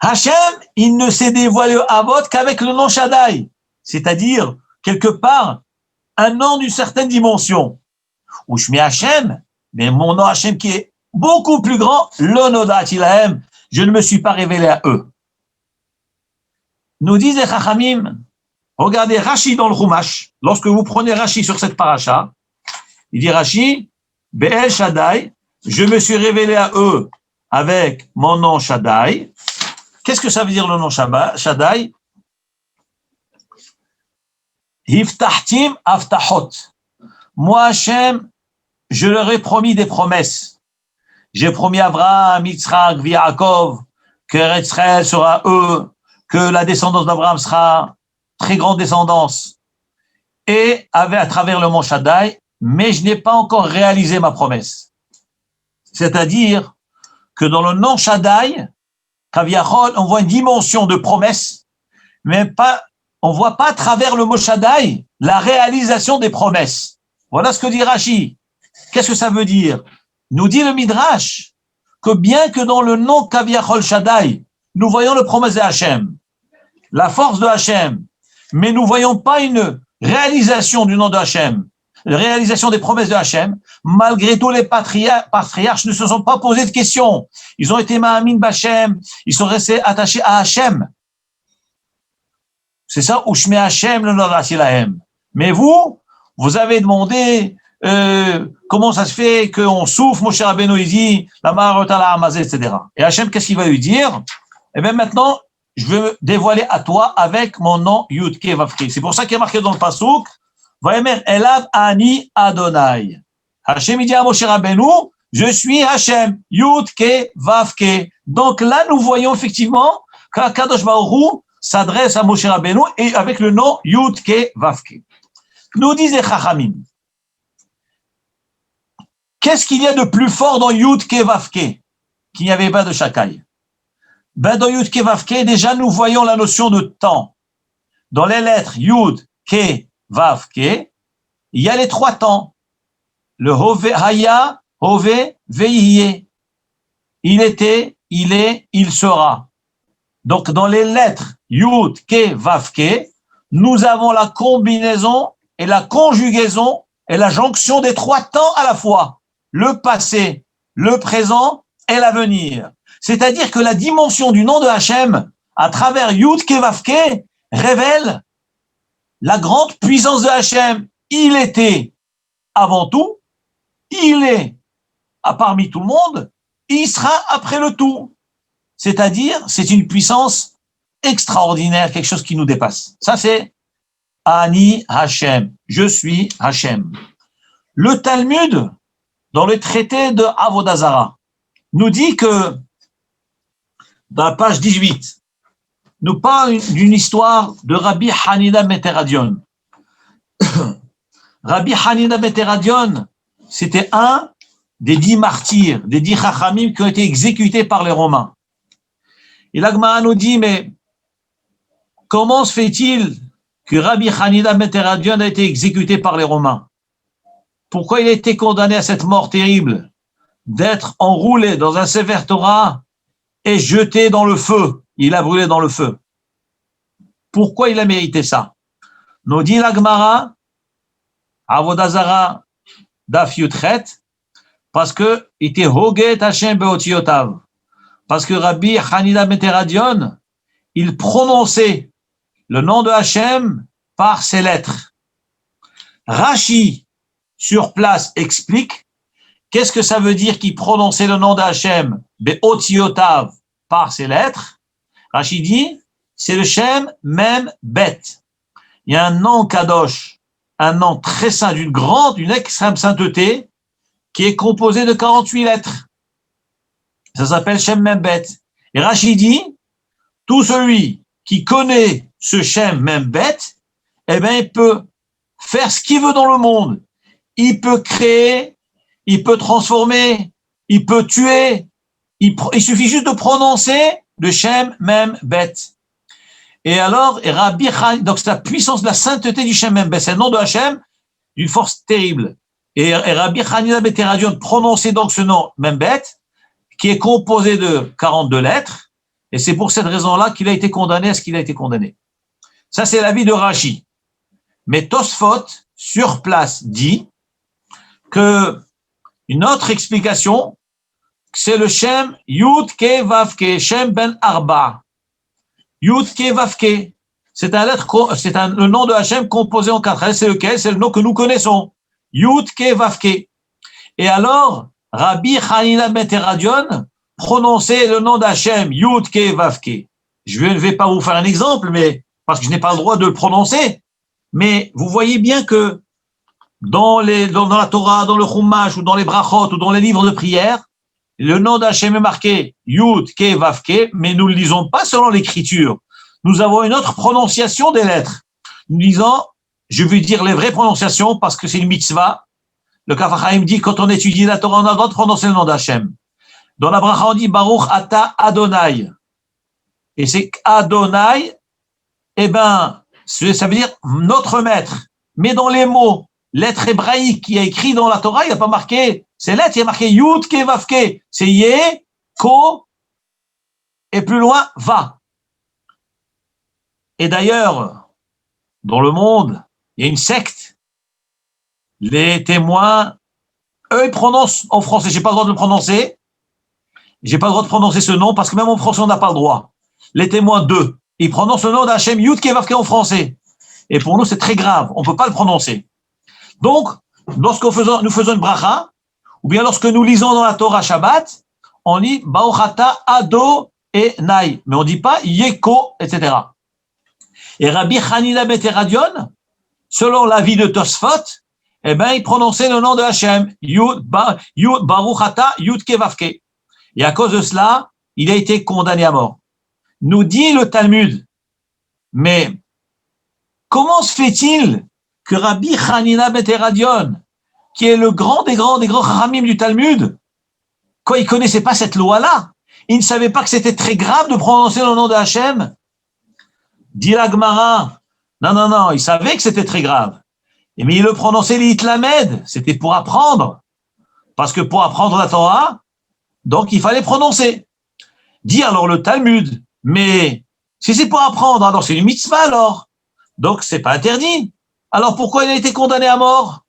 Hachem, il ne s'est dévoilé à Avot qu'avec le nom Shaddai, c'est-à-dire, quelque part, un nom d'une certaine dimension. Ou je mets Hachem, mais mon nom Hachem qui est beaucoup plus grand, l'onodati lahem, je ne me suis pas révélé à eux. Nous disent les Chachamim, regardez Rashi dans le Chumash, lorsque vous prenez Rashi sur cette paracha, il dit Rashi, Be'el Shaddai, je me suis révélé à eux avec mon nom Shaddai. Qu'est-ce que ça veut dire le nom Shaddai? Hiftahtim aftahot. Moi, Hachem, je leur ai promis des promesses. J'ai promis à Abraham, Yitzhak, Yaakov, que Israël sera eux, que la descendance d'Abraham sera très grande descendance. Et à travers le mont Shaddai, mais je n'ai pas encore réalisé ma promesse. C'est-à-dire que dans le nom Shaddai, Kaviachol, on voit une dimension de promesse, mais pas, on voit pas à travers le mot Shaddai la réalisation des promesses. Voilà ce que dit Rashi. Qu'est-ce que ça veut dire? Nous dit le Midrash que bien que dans le nom Kaviachol Shaddai, nous voyons le promesse de Hachem, la force de Hachem, mais nous voyons pas une réalisation du nom de Hachem, la réalisation des promesses de Hachem. Malgré tout, les patriarches ne se sont pas posé de questions. Ils ont été ma'amin b'Hachem, ils sont restés attachés à Hachem. C'est ça, Ushme Hachem le nodati lahem. Mais vous avez demandé comment ça se fait qu'on souffre, Moshe Rabbeinu il dit la marota la hamazé, etc. Et Hachem, qu'est-ce qu'il va lui dire? Eh bien maintenant, je vais me dévoiler à toi avec mon nom Yud Ke Vav Ke. C'est pour ça qu'il est marqué dans le Pasuk, Vayemer Elav Ani Adonai. Hachem il dit à Moshe Rabbeinu, je suis Hachem, Yud Ke Vav Ke. Donc là, nous voyons effectivement qu'Akadosh Baruch Hu s'adresse à Moshe Rabbeinu et avec le nom Yud Ke Vav Ke. Nous disent les Chachamim, qu'est-ce qu'il y a de plus fort dans Yud Ke Vav Ke qu'il n'y avait pas de Shakai? Ben dans Yud Ke Vav Ke, déjà nous voyons la notion de temps. Dans les lettres Yud Ke Vav Ke, il y a les trois temps. Le Hove Haya, Hove Veiye. Il était, il est, il sera. Donc dans les lettres Yud Ke Vav Ke, nous avons la combinaison et la conjugaison et la jonction des trois temps à la fois. Le passé, le présent et l'avenir. C'est-à-dire que la dimension du nom de Hachem, à travers Yud Ke Vav Ke, révèle la grande puissance de Hachem. Il était avant tout, il est parmi tout le monde, il sera après le tout. C'est-à-dire, c'est une puissance extraordinaire, quelque chose qui nous dépasse. Ça, c'est Ani Hachem. Je suis Hachem. Le Talmud, dans le traité de Avodah Zarah, nous dit que, dans la page 18, nous parle d'une histoire de Rabbi Hanina ben Teradion. Rabbi Hanina ben Teradion, c'était un des 10 martyrs, des 10 chachamim qui ont été exécutés par les Romains. Et l'Agmara nous dit, mais comment se fait-il que Rabbi Hanina ben Teradion a été exécuté par les Romains? Pourquoi il a été condamné à cette mort terrible d'être enroulé dans un Sefer Torah et jeté dans le feu? Il a brûlé dans le feu. Pourquoi il a mérité ça? Nous dit l'Agmara, Avodah Zarah, Daf Yutchet, parce que il était Hoget Hashem Beotiotav. Parce que Rabbi Hanina ben Teradion, il prononçait le nom de Hashem par ses lettres. Rashi, sur place, explique qu'est-ce que ça veut dire qu'il prononçait le nom de Hashem Beotiotav par ses lettres. Rashi dit, c'est le Shem Mem Bet. Il y a un nom Kadosh un nom très saint, d'une extrême sainteté, qui est composé de 48 lettres. Ça s'appelle Shem Membet. Et Rashi dit, tout celui qui connaît ce Shem Membet, eh bien, il peut faire ce qu'il veut dans le monde. Il peut créer, il peut transformer, il peut tuer. Il suffit juste de prononcer le Shem Membet. Et alors, Rabbi Hanina, donc c'est la puissance de la sainteté du Shem Membet, c'est le nom de Hachem d'une force terrible. Et Rabbi Hanina ben Teradion prononçait donc ce nom Membet, qui est composé de 42 lettres, et c'est pour cette raison-là qu'il a été condamné à ce qu'il a été condamné. Ça, c'est l'avis de Rashi. Mais Tosfot, sur place, dit que une autre explication, c'est le Shem Yud Ke Vav Ke, Shem Ben Arba. Yud Ke Vav Ke. C'est le nom de Hachem composé en 4 lettres. C'est lequel? C'est le nom que nous connaissons. Yud Ke Vav Ke. Et alors, Rabbi Hanina ben Teradion prononçait le nom d'Hachem, Yud Ke Vav Ke. Je ne vais pas vous faire un exemple, mais parce que je n'ai pas le droit de le prononcer. Mais vous voyez bien que dans la Torah, dans le Chumash, ou dans les Brachot, ou dans les livres de prière, le nom d'Hachem est marqué Yud Ke Vav Ke, mais nous ne le lisons pas selon l'écriture. Nous avons une autre prononciation des lettres. Nous disons, je veux dire les vraies prononciations parce que c'est une mitzvah. Le Kaf HaChaim dit, quand on étudie la Torah, on a le droit de prononcer le nom d'Hachem. Dans la bracha, on dit Baruch Ata Adonai. Et c'est Adonai, eh ben, ça veut dire notre maître. Mais dans les mots, lettres hébraïques qui est écrit dans la Torah, il n'y a pas marqué ces lettres, il y a marqué Yud Ke Vav Ke. C'est Yé, Ko, et plus loin, Va. Et d'ailleurs, dans le monde, il y a une secte. Les témoins, eux, ils prononcent en français. J'ai pas le droit de le prononcer. J'ai pas le droit de prononcer ce nom parce que même en français, on n'a pas le droit. Les témoins d'eux, ils prononcent le nom d'Hachem Yud Ke Vav Ke en français. Et pour nous, c'est très grave. On peut pas le prononcer. Donc, lorsque nous faisons une bracha, ou bien lorsque nous lisons dans la Torah Shabbat, on dit Baruch Ata Ado et Naï. Mais on dit pas Yeko, etc. Et Rabbi Hanina ben Teradion, selon l'avis de Tosfot, eh ben, il prononçait le nom de Hachem, Yud Baruch Ata Yud Ke Vav Ke. Et à cause de cela, il a été condamné à mort. Nous dit le Talmud, mais comment se fait-il que Rabbi Hanina ben Teradion, qui est le grand des grands Chachamim du Talmud, quand il connaissait pas cette loi-là, il ne savait pas que c'était très grave de prononcer le nom de Hachem? Dit la Gemara, non, il savait que c'était très grave. Mais il le prononçait l'itlamed, c'était pour apprendre. Parce que pour apprendre la Torah, donc il fallait prononcer. Dit alors le Talmud, mais si c'est pour apprendre, alors c'est une mitzvah alors. Donc c'est pas interdit. Alors pourquoi il a été condamné à mort?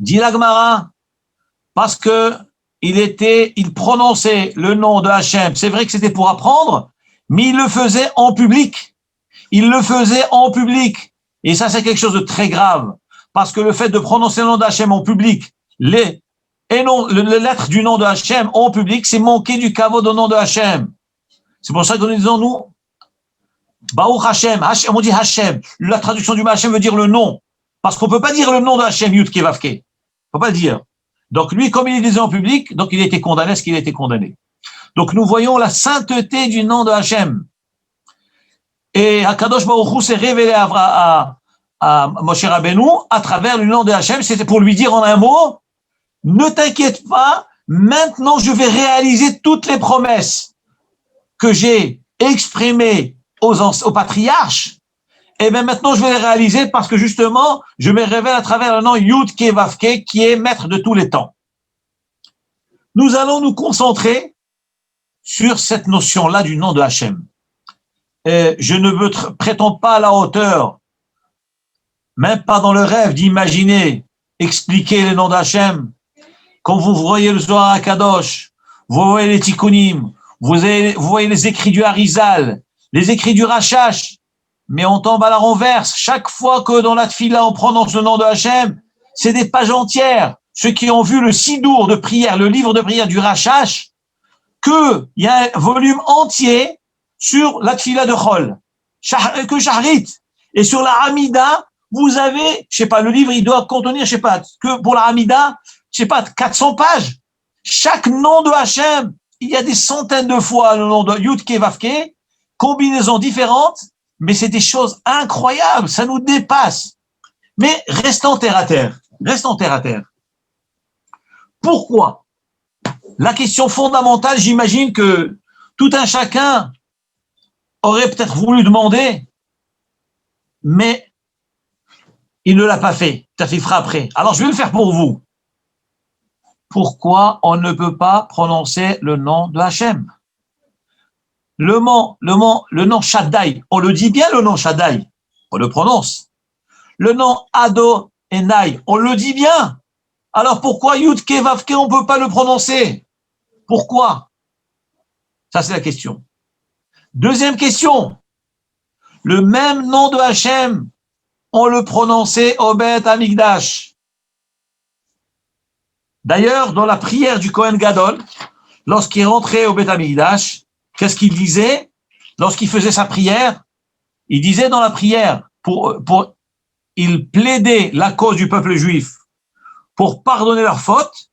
Dit la Gemara, parce que il prononçait le nom de Hachem. C'est vrai que c'était pour apprendre, mais il le faisait en public. Il le faisait en public. Et ça, c'est quelque chose de très grave. Parce que le fait de prononcer le nom d'Hachem en public, les lettres du nom de Hachem en public, c'est manquer du kavod au nom de Hachem. C'est pour ça que nous disons, nous, Baruch Hachem, on dit Hachem. La traduction du mot Hachem veut dire le nom. Parce qu'on peut pas dire le nom de Hachem, Yud Ke Vav Ke. On peut pas le dire. Donc lui, comme il le disait en public, donc il a été condamné à ce qu'il a été condamné. Donc nous voyons la sainteté du nom de Hachem. Et Akadosh Baruch Hu s'est révélé à Moshe Rabbeinu à travers le nom de Hachem. C'était pour lui dire en un mot, ne t'inquiète pas, maintenant je vais réaliser toutes les promesses que j'ai exprimées aux patriarches. Et bien maintenant je vais les réaliser parce que justement, je me révèle à travers le nom Yud Ke Vav Ke qui est maître de tous les temps. Nous allons nous concentrer sur cette notion-là du nom de Hachem. Je ne prétends pas à la hauteur, même pas dans le rêve, d'imaginer, expliquer le nom d'Hachem. Quand vous voyez le Zohar HaKadosh, vous voyez les Tikkunim, vous voyez les écrits du Harizal, les écrits du Rashash, mais on tombe à la renverse. Chaque fois que dans la Tfila on prononce le nom de Hachem, c'est des pages entières. Ceux qui ont vu le Sidour de prière, le livre de prière du Rashash, qu'il y a un volume entier sur la Tfila de Chol, que Shahrit, et sur la Hamida, Vous avez, je sais pas, le livre, il doit contenir, je sais pas, que pour la Hamida, je sais pas, 400 pages. Chaque nom de Hachem, il y a des centaines de fois le nom de Yudke Vavke, combinaisons différentes, mais c'est des choses incroyables, ça nous dépasse. Mais restons terre à terre. Restons terre à terre. Pourquoi? La question fondamentale, j'imagine que tout un chacun aurait peut-être voulu demander, mais il ne l'a pas fait. Ça fait frapper. Alors je vais le faire pour vous. Pourquoi on ne peut pas prononcer le nom de Hachem? Le nom Shaddai, on le dit bien le nom Shaddai, on le prononce. Le nom Ado Enai, on le dit bien. Alors pourquoi Yudke Vavke, on ne peut pas le prononcer? Pourquoi? Ça c'est la question. Deuxième question. Le même nom de Hachem, on le prononçait au Beth Amikdash. D'ailleurs, dans la prière du Kohen Gadol, lorsqu'il rentrait au Beth Amikdash, qu'est-ce qu'il disait? Lorsqu'il faisait sa prière, il disait dans la prière, il plaidait la cause du peuple juif pour pardonner leurs fautes,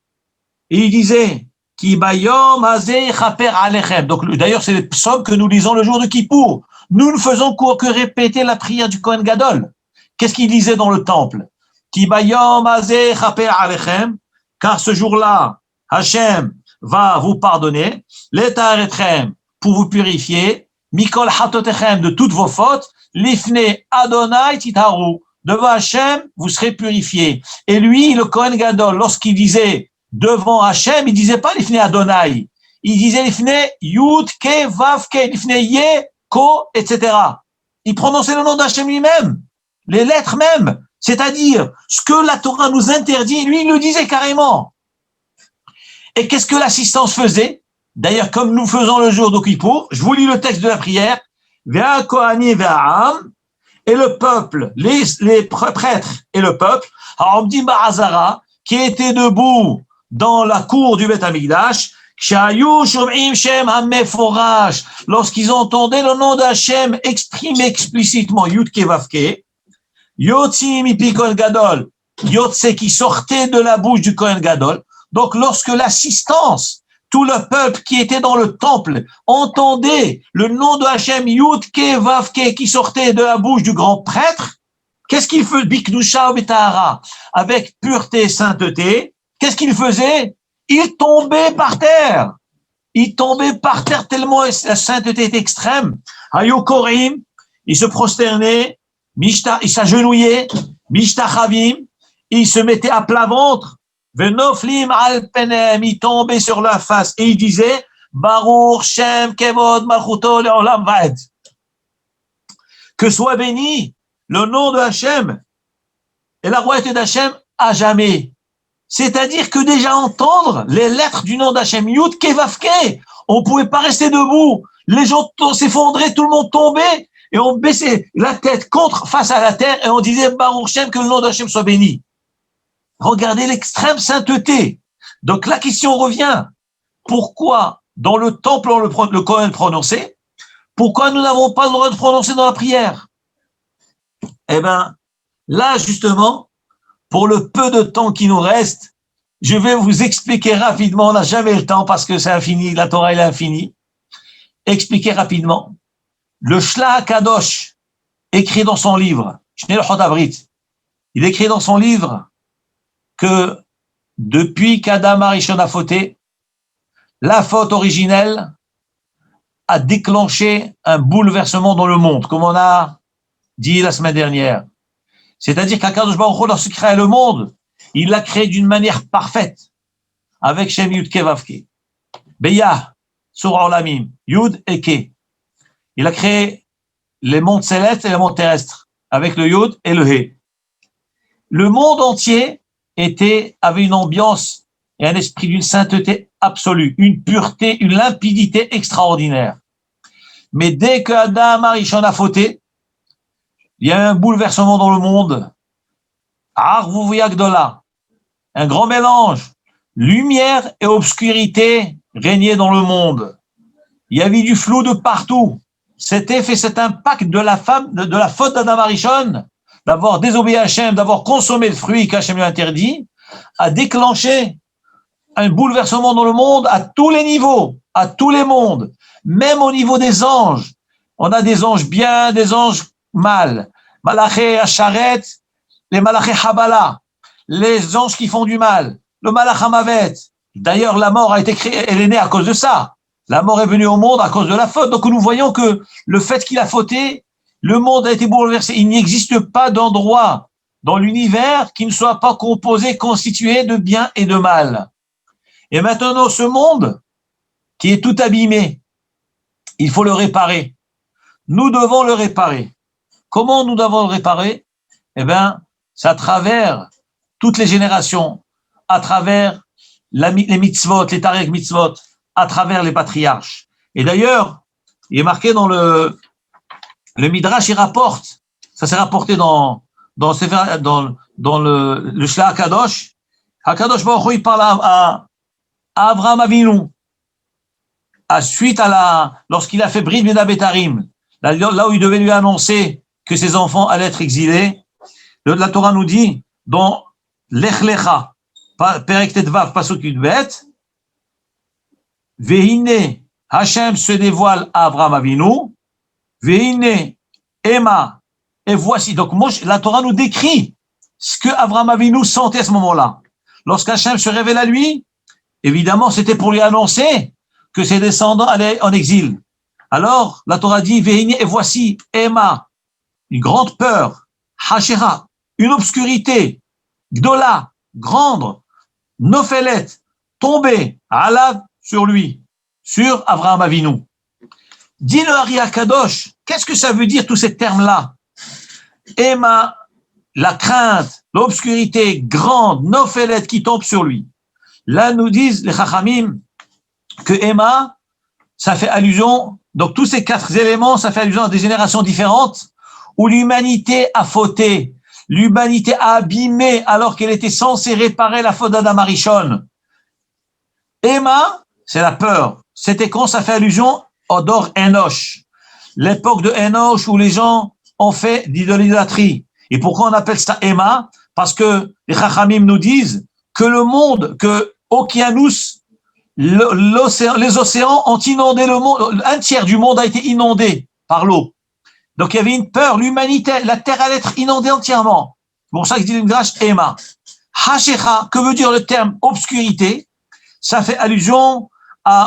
et il disait, Ki bayom hazeh chaper alechem. Donc, d'ailleurs, c'est le psaume que nous lisons le jour de Kippour. Nous ne faisons que répéter la prière du Kohen Gadol. Qu'est-ce qu'il disait dans le temple? Ki bayom hazeh chaper alechem, car ce jour-là, Hachem va vous pardonner, l'etaretchem, pour vous purifier, mikol hatotechem, de toutes vos fautes, lifne Adonai titaru, devant Hachem, vous serez purifiés. Et lui, le Kohen Gadol, lorsqu'il disait devant Hachem, il disait pas l'ifne Adonai, il disait l'ifne Yud Ke Vav Ke, l'ifne Ye Ko, etc. Il prononçait le nom d'Hachem lui-même, les lettres même, c'est-à-dire ce que la Torah nous interdit, lui il le disait carrément. Et qu'est-ce que l'assistance faisait? D'ailleurs, comme nous faisons le jour de Kippour, je vous lis le texte de la prière, Ve'a Kohani Ve'a'am, et le peuple, les prêtres et le peuple, alors on me dit Ba'azara, qui était debout dans la cour du Beth Amikdash, lorsqu'ils entendaient le nom d'Hachem exprimé explicitement, Yudke Vavke, Yotzi mipi Kohen Gadol, Yotze qui sortait de la bouche du Kohen Gadol. Donc lorsque l'assistance, tout le peuple qui était dans le temple entendait le nom de Hachem Yudke Vavke qui sortait de la bouche du grand prêtre, qu'est-ce qu'il faisait? Bikdusha Betahara, avec pureté et sainteté, qu'est-ce qu'il faisait? Il tombait par terre. Il tombait par terre tellement la sainteté est extrême. Hayokorim, il se prosternait, il s'agenouillait, Mishtachavim, il se mettait à plat ventre, Venoflim al penem, il tombait sur la face et il disait Baruch Shem Kevod Malchuto Leolam Vaed. Que soit béni le nom de Hachem et la royauté d'Hachem à jamais. C'est-à-dire que déjà entendre les lettres du nom d'Hachem, Yud Kevavke, on pouvait pas rester debout. Les gens s'effondraient, tout le monde tombait et on baissait la tête face à la terre et on disait Baruch Shem, que le nom d'Hachem soit béni. Regardez l'extrême sainteté. Donc la question revient. Pourquoi dans le temple on le Kohen prononçait? Pourquoi nous n'avons pas le droit de prononcer dans la prière? Eh ben, là justement, pour le peu de temps qui nous reste, je vais vous expliquer rapidement, on n'a jamais le temps parce que c'est infini, la Torah est infinie. Expliquer rapidement. Le Shlach Kadosh écrit dans son livre, Shnei Luchot Havrit, il écrit dans son livre que depuis qu'Adam Arishon a fauté, la faute originelle a déclenché un bouleversement dans le monde, comme on a dit la semaine dernière. C'est-à-dire qu'Akadosh Baruch Hu, lorsqu'il crée le monde, il l'a créé d'une manière parfaite, avec Shem Yud Ke Vav Ke. Beya, Surah Olamim, Yud et Ke. Il a créé les mondes célestes et les mondes terrestres, avec le Yud et le He. Le monde entier avait une ambiance et un esprit d'une sainteté absolue, une pureté, une limpidité extraordinaire. Mais dès que Adam Arishon a fauté, il y a un bouleversement dans le monde. Arvuvia Gdola, un grand mélange. Lumière et obscurité régnaient dans le monde. Il y avait du flou de partout. Cet effet, cet impact de la faute d'Adam Arishon d'avoir désobéi à Hachem, d'avoir consommé le fruit qu'Hachem lui a interdit, a déclenché un bouleversement dans le monde à tous les niveaux, à tous les mondes, même au niveau des anges. On a des anges bien, des anges mal. Malaché Asharet, les Malaché Habala, les anges qui font du mal, le Malach Hamavet. D'ailleurs, la mort a été créée, elle est née à cause de ça. La mort est venue au monde à cause de la faute. Donc nous voyons que le fait qu'il a fauté, le monde a été bouleversé. Il n'existe pas d'endroit dans l'univers qui ne soit pas composé, constitué de bien et de mal. Et maintenant, ce monde qui est tout abîmé, il faut le réparer. Nous devons le réparer. Comment nous devons le réparer? Eh bien, c'est à travers toutes les générations, à travers les mitzvot, les tarek mitzvot, à travers les patriarches. Et d'ailleurs, il est marqué dans le Midrash, il rapporte, ça s'est rapporté dans le Shla HaKadosh. HaKadosh Baruch Hu, il parle à Avraham Avinu, lorsqu'il a fait Brit Mila Betarim, là où il devait lui annoncer que ses enfants allaient être exilés, la Torah nous dit, dans Lech Lecha, Perek Tetvav, Pasuk Yudbet, Vehine, Hachem se dévoile à Avraham Avinu, Vehine, Emma, et voici. Donc, la Torah nous décrit ce que Avraham Avinu sentait à ce moment-là. Lorsqu'Hachem se révèle à lui, évidemment, c'était pour lui annoncer que ses descendants allaient en exil. Alors, la Torah dit, Vehine, et voici, Emma, une grande peur, Hachera, une obscurité, Gdola, grande, Nophelet, tombée, Alav, sur lui, sur Avraham Avinu. Dit le Ari Akadosh, qu'est-ce que ça veut dire tous ces termes-là? Emma, la crainte, l'obscurité grande, Nophelet qui tombe sur lui. Là, nous disent les Chachamim que Emma, ça fait allusion, donc tous ces 4 éléments, ça fait allusion à des générations différentes où l'humanité a fauté, l'humanité a abîmé alors qu'elle était censée réparer la faute d'Adam Arishon. Emma, c'est la peur. C'était quand ça fait allusion au Dor Enoch, l'époque de Enoch où les gens ont fait d'idolâtrie. Et pourquoi on appelle ça Emma? Parce que les Chachamim nous disent que le monde, que Okianus, les océans ont inondé le monde, un tiers du monde a été inondé par l'eau. Donc il y avait une peur, l'humanité, la terre allait être inondée entièrement. C'est pour ça que dit le Midrash Emma. Hashecha, que veut dire le terme obscurité? Ça fait allusion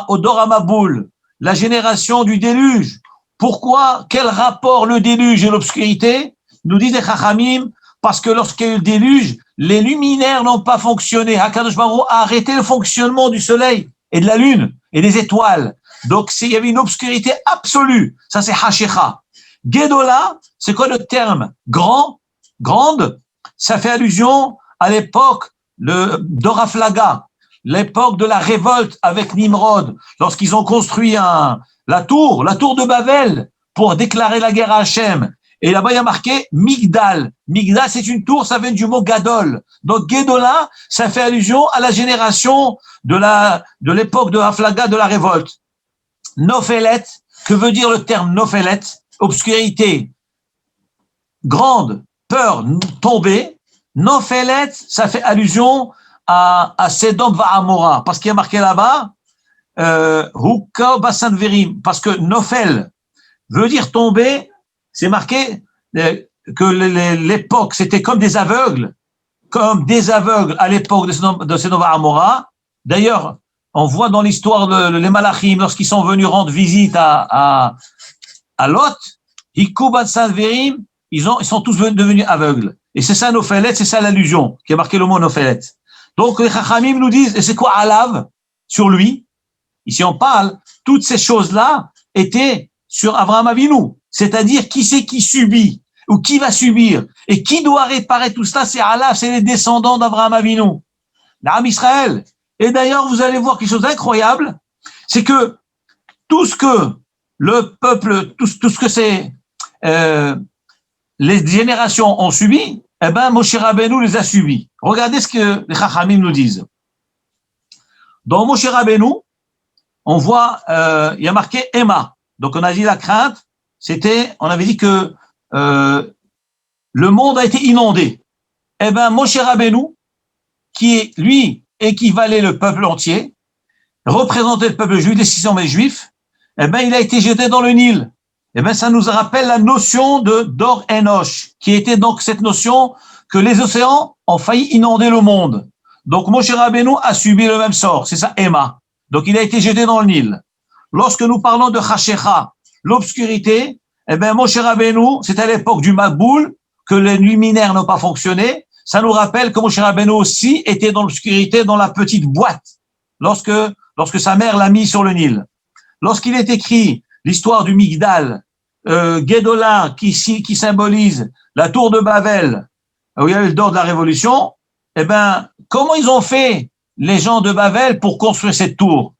au Dor HaMabul, la génération du déluge. Pourquoi? Quel rapport le déluge et l'obscurité? Nous disent les Chachamim, parce que lorsqu'il y a eu le déluge, les luminaires n'ont pas fonctionné. HaKadosh Baruch Hu a arrêté le fonctionnement du soleil et de la lune et des étoiles. Donc il y avait une obscurité absolue. Ça c'est Hashecha. Gedola, c'est quoi le terme? Grand, grande, ça fait allusion à l'époque d'Oraflaga, l'époque de la révolte avec Nimrod, lorsqu'ils ont construit la tour de Babel pour déclarer la guerre à Hachem. Et là-bas, il y a marqué Migdal. Migdal, c'est une tour, ça vient du mot Gadol. Donc, Gedola, ça fait allusion à la génération de l'époque de Haflaga, de la révolte. Nophelet, que veut dire le terme Nophelet? Obscurité, grande, peur, tomber. Nophelet, ça fait allusion à Sedom Va'amora, parce qu'il y a marqué là-bas, Hukka Basan Verim, parce que Nophel veut dire tomber, c'est marqué que l'époque, c'était comme des aveugles à l'époque de Sedom Va'amora. D'ailleurs, on voit dans l'histoire les Malachim, lorsqu'ils sont venus rendre visite à Lot, Hukka Basan Verim, ils sont tous devenus aveugles. Et c'est ça Nophelet, c'est ça l'allusion, qui a marqué le mot Nophelet. Donc les Chachamim nous disent, et c'est quoi Alav? Sur lui. Ici on parle, toutes ces choses-là étaient sur Avraham Avinu. C'est-à-dire qui c'est qui subit, ou qui va subir, et qui doit réparer tout cela, c'est Alav, c'est les descendants d'Avraham Avinu, l'Am Israël. Et d'ailleurs, vous allez voir quelque chose d'incroyable, c'est que tout ce que le peuple, tout ce que les générations ont subi, eh ben, Moshe Rabbeinu les a subis. Regardez ce que les Chachamim nous disent. Dans Moshe Rabbeinu, on voit, il y a marqué Emma. Donc, on a dit la crainte, on avait dit que le le monde a été inondé. Eh bien, Moshe Rabbeinu, qui lui équivalait le peuple entier, représentait le peuple juif, les 600 000 juifs, eh bien, il a été jeté dans le Nil. Eh bien, ça nous rappelle la notion de Dor Enosh, qui était donc cette notion que les océans ont failli inonder le monde. Donc, Moshe Rabbeinu a subi le même sort, c'est ça, Emma. Donc, il a été jeté dans le Nil. Lorsque nous parlons de Chashecha, l'obscurité, eh bien, Moshe Rabbeinu, c'est à l'époque du Maboul, que les luminaires n'ont pas fonctionné. Ça nous rappelle que Moshe Rabbeinu aussi était dans l'obscurité, dans la petite boîte, lorsque sa mère l'a mis sur le Nil. Lorsqu'il est écrit l'histoire du Migdal, Guédola, qui symbolise la tour de Babel, où il y avait le dehors de la révolution, eh ben, comment ils ont fait, les gens de Babel, pour construire cette tour?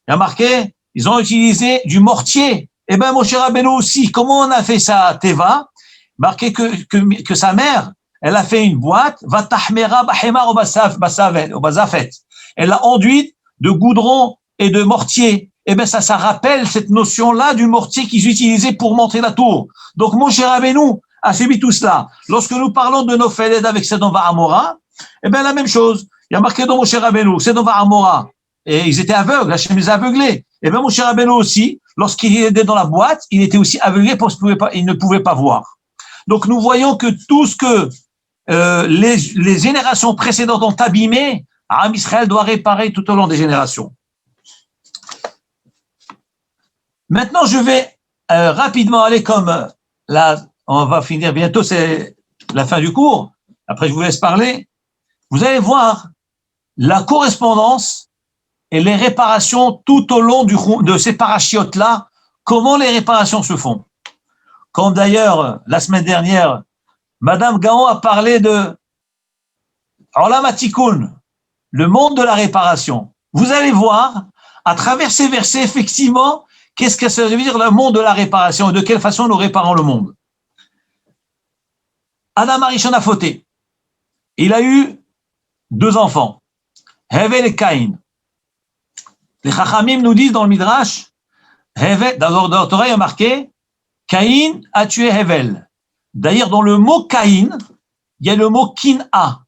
Il y a marqué, ils ont utilisé du mortier. Eh ben, Moshe Rabbeinu aussi, comment on a fait ça à Teva? Marqué que sa mère, elle a fait une boîte, Vatahmera Bahemar au Bazafet. Elle l'a enduite de goudron et de mortier. Eh ben, ça rappelle cette notion-là du mortier qu'ils utilisaient pour monter la tour. Donc, Moshe Rabbeinu a subi tout cela. Lorsque nous parlons de Nopheled avec Sedom Va'amora, eh ben, la même chose. Il y a marqué dans Moshe Rabbeinu, Sedom Va'amora. Et ils étaient aveugles, Hachem les a aveuglés. Eh ben, Moshe Rabbeinu aussi, lorsqu'il était dans la boîte, il était aussi aveuglé parce qu'il ne pouvait pas voir. Donc, nous voyons que tout ce que les générations précédentes ont abîmé, Am Israël doit réparer tout au long des générations. Maintenant, je vais rapidement aller comme là, on va finir bientôt, c'est la fin du cours. Après, je vous laisse parler. Vous allez voir la correspondance et les réparations tout au long de ces parachiotes-là, comment les réparations se font. Comme d'ailleurs, la semaine dernière, Madame Gaon a parlé de Olam HaTikun, le monde de la réparation. Vous allez voir, à travers ces versets, effectivement, qu'est-ce que ça veut dire le monde de la réparation et de quelle façon nous réparons le monde. Adam Arishon a fauté. Il a eu 2 enfants, Hevel et Caïn. Les Chachamim nous disent dans le Midrash, Hevel, dans la Torah, il y a marqué, Caïn a tué Hevel. D'ailleurs, dans le mot Caïn, il y a le mot Kin'a,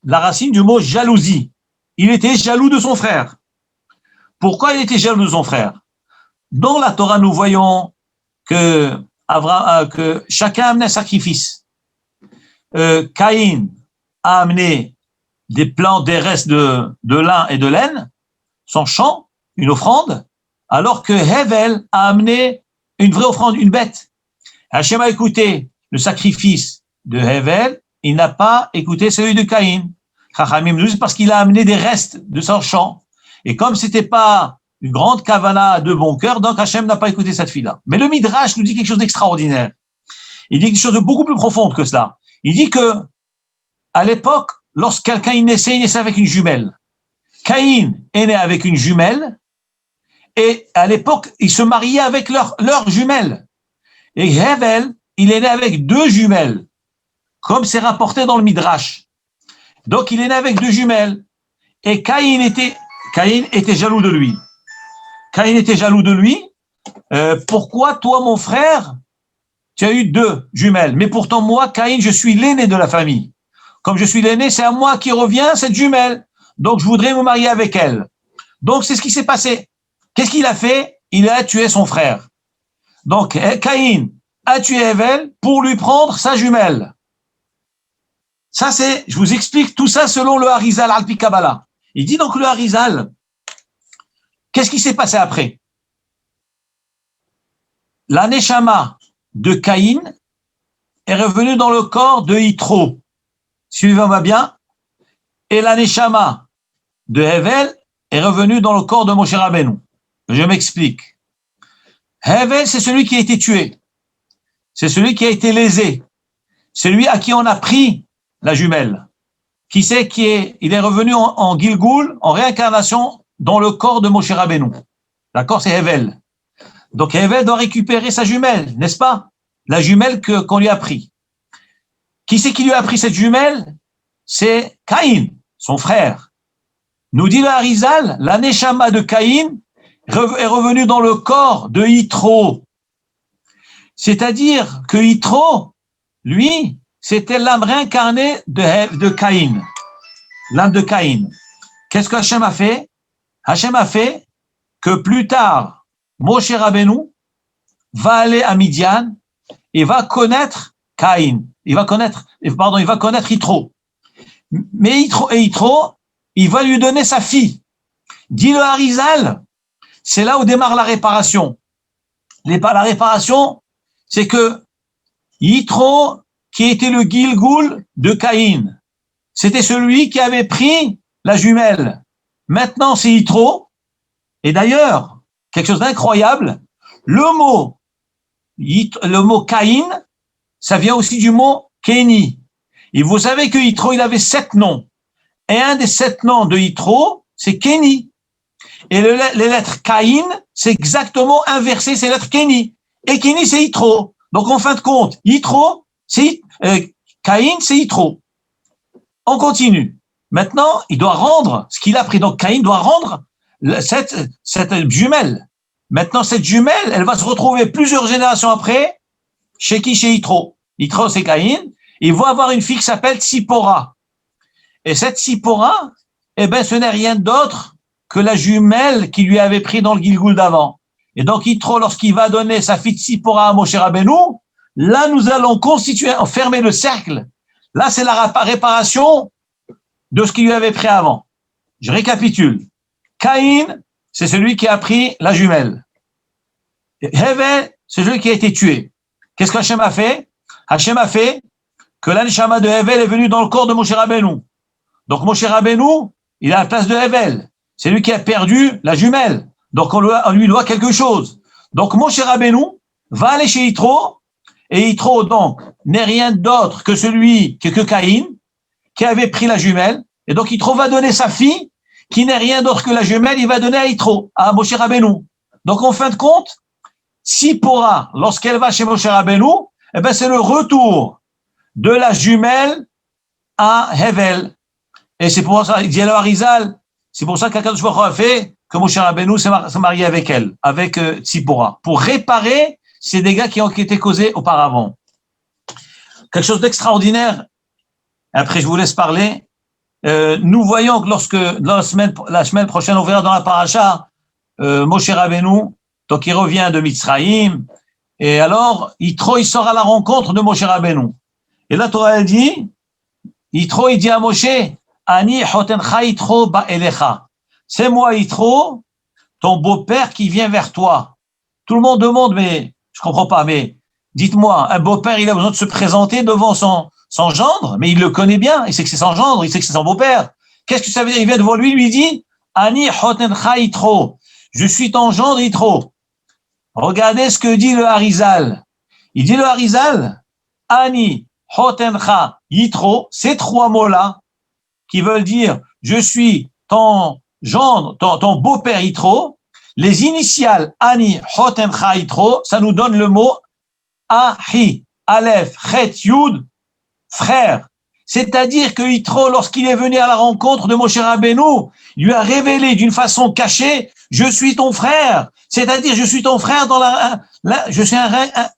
la racine du mot jalousie. Il était jaloux de son frère. Pourquoi il était jaloux de son frère? Dans la Torah, nous voyons que chacun amenait un sacrifice. Caïn a amené des plants, des restes de lin et de laine, son champ, une offrande, alors que Hevel a amené une vraie offrande, une bête. Hachem a écouté le sacrifice de Hevel, il n'a pas écouté celui de Caïn. Chachamim nous dit parce qu'il a amené des restes de son champ. Et comme c'était pas une grande kavana de bon cœur, donc Hachem n'a pas écouté cette fille-là. Mais le Midrash nous dit quelque chose d'extraordinaire. Il dit quelque chose de beaucoup plus profond que cela. Il dit que, à l'époque, lorsque quelqu'un naissait avec une jumelle. Caïn est né avec une jumelle, et à l'époque, ils se mariaient avec leur jumelle. Et Hevel, il est né avec 2 jumelles, comme c'est rapporté dans le Midrash. Donc, il est né avec 2 jumelles. Et Caïn était jaloux de lui. Caïn était jaloux de lui. Pourquoi toi, mon frère, tu as eu 2 jumelles? Mais pourtant, moi, Caïn, je suis l'aîné de la famille. Comme je suis l'aîné, c'est à moi qui revient cette jumelle. Donc, je voudrais me marier avec elle. Donc, c'est ce qui s'est passé. Qu'est-ce qu'il a fait? Il a tué son frère. Donc, Caïn a tué Hevel pour lui prendre sa jumelle. Ça, je vous explique tout ça selon le Harizal Alpi Kabbalah. Il dit donc le Harizal, qu'est-ce qui s'est passé après? La Neshama de Caïn est revenue dans le corps de Yitro. Suivez-moi bien. Et la Neshama de Hevel est revenue dans le corps de Moshe Rabbeinu. Je m'explique. Hevel, c'est celui qui a été tué. C'est celui qui a été lésé. C'est lui à qui on a pris la jumelle. Qui c'est il est revenu en Gilgoul, en réincarnation, dans le corps de Moshe Rabbeinu. D'accord? C'est Hevel. Donc Hevel doit récupérer sa jumelle, n'est-ce pas? La jumelle qu'on lui a pris. Qui c'est qui lui a pris cette jumelle? C'est Caïn, son frère. Nous dit le Harizal, la Neshama de Caïn est revenue dans le corps de Yitro. C'est-à-dire que Yitro, lui, c'était l'âme réincarnée de Caïn, l'âme de Caïn. Qu'est-ce que Hachem a fait? Hachem a fait que plus tard, Moshe Rabbeinu va aller à Midian et va connaître Caïn. Il va connaître Yitro. Mais Yitro, il va lui donner sa fille. Dit le Harizal, c'est là où démarre la réparation. La réparation, c'est que Yitro, qui était le Gilgoul de Caïn, c'était celui qui avait pris la jumelle. Maintenant, c'est Yitro. Et d'ailleurs, quelque chose d'incroyable, le mot Caïn, ça vient aussi du mot Kéni. Et vous savez que Yitro, il avait 7 noms. Et un des 7 noms de Yitro, c'est Kéni. Et les lettres Caïn, c'est exactement inversé, c'est les lettres Kéni. Et Kéni, c'est Yitro. Donc, en fin de compte, Yitro, c'est Caïn, c'est Yitro. On continue. Maintenant, il doit rendre ce qu'il a pris. Donc, Caïn doit rendre cette jumelle. Maintenant, cette jumelle, elle va se retrouver plusieurs générations après, chez qui? Chez Yitro. Yitro, c'est Caïn. Il va avoir une fille qui s'appelle Tzipora. Et cette Tzipora, ce n'est rien d'autre que la jumelle qui lui avait pris dans le Gilgoul d'avant. Et donc, Yitro, lorsqu'il va donner sa fille Tzipora à Moshe Rabbeinu, là, nous allons fermer le cercle. Là, c'est la réparation de ce qu'il lui avait pris avant. Je récapitule. Caïn, c'est celui qui a pris la jumelle. Hevel, c'est celui qui a été tué. Qu'est-ce qu'Hachem a fait? Hachem a fait que l'aneshama de Hevel est venu dans le corps de Moshe Rabbeinu. Donc Moshe Rabbeinu, il est à la place de Hevel. C'est lui qui a perdu la jumelle. Donc on lui doit quelque chose. Donc Moshe Rabbeinu va aller chez Yitro, et Yitro donc n'est rien d'autre que celui que Caïn, qui avait pris la jumelle. Et donc Yitro va donner sa fille, qui n'est rien d'autre que la jumelle, il va donner à Yitro, à Moshe Rabbeinu. Donc en fin de compte, Tzipora, lorsqu'elle va chez Moshe Rabbeinu, c'est le retour de la jumelle à Hevel. Et c'est pour ça, il dit alors Arizal, c'est pour ça qu'Akadosh Baruch Hu a fait que Moshe Rabbeinu s'est marié avec elle, avec Tzipora, pour réparer ces dégâts qui ont été causés auparavant. Quelque chose d'extraordinaire. Après, je vous laisse parler. Nous voyons que lorsque la semaine prochaine, on verra dans la paracha, Moshe Rabbeinu, donc il revient de Mitzrayim, et alors Yitro, il sort à la rencontre de Moshe Rabbeinu. Et la Torah, elle dit, Yitro, il dit à Moshe, Ani chotencha Yitro ba'elecha. C'est moi, Yitro, ton beau-père qui vient vers toi. Tout le monde demande, mais je comprends pas, mais dites-moi, un beau-père, il a besoin de se présenter devant son gendre, mais il le connaît bien, il sait que c'est son gendre, il sait que c'est son beau-père. Qu'est-ce que ça veut dire? Il vient devant lui, lui dit, Ani chotencha Yitro. Je suis ton gendre, Yitro. Regardez ce que dit le Harizal. Il dit le Harizal, Ani chotencha Yitro, ces 3 mots-là, qui veulent dire, je suis ton gendre, ton beau-père Yitro, les initiales Ani chotencha Yitro, ça nous donne le mot Ahi, Aleph, Chet, Yud, frère. C'est-à-dire que Yitro, lorsqu'il est venu à la rencontre de Moshe Rabbeinu, il lui a révélé d'une façon cachée, je suis ton frère. C'est-à-dire, je suis ton frère dans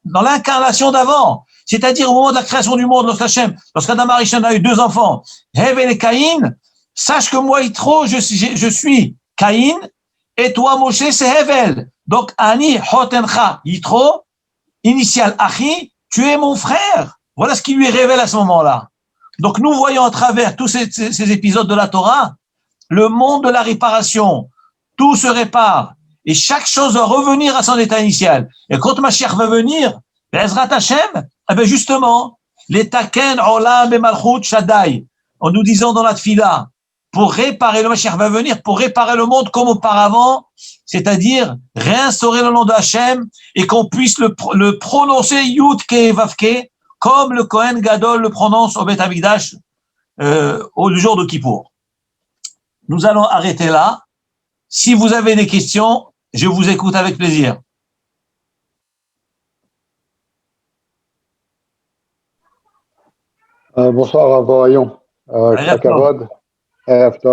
dans l'incarnation d'avant. C'est-à-dire, au moment de la création du monde, lorsqu'Adam Arishon a eu 2 enfants, Hevel et Caïn, sache que moi, Yitro, je suis Caïn, et toi, Moshe, c'est Hevel. Donc, Ani, Hotencha, Yitro, initial Achi, tu es mon frère. Voilà ce qu'il lui révèle à ce moment-là. Donc, nous voyons à travers tous ces épisodes de la Torah, le monde de la réparation. Tout se répare. Et chaque chose doit revenir à son état initial. Et quand Mashiach va venir, Ezrat Hashem, justement, les Taken Olam et Malchut Shaddai, en nous disant dans la Tfila, pour réparer, le Mashiach va venir pour réparer le monde comme auparavant, c'est-à-dire réinstaurer le nom de Hashem et qu'on puisse le prononcer Yud Ke Vavke, comme le Kohen Gadol le prononce au Beth Amikdash au jour de Kippour. Nous allons arrêter là. Si vous avez des questions, je vous écoute avec plaisir. Bonsoir, Rayon.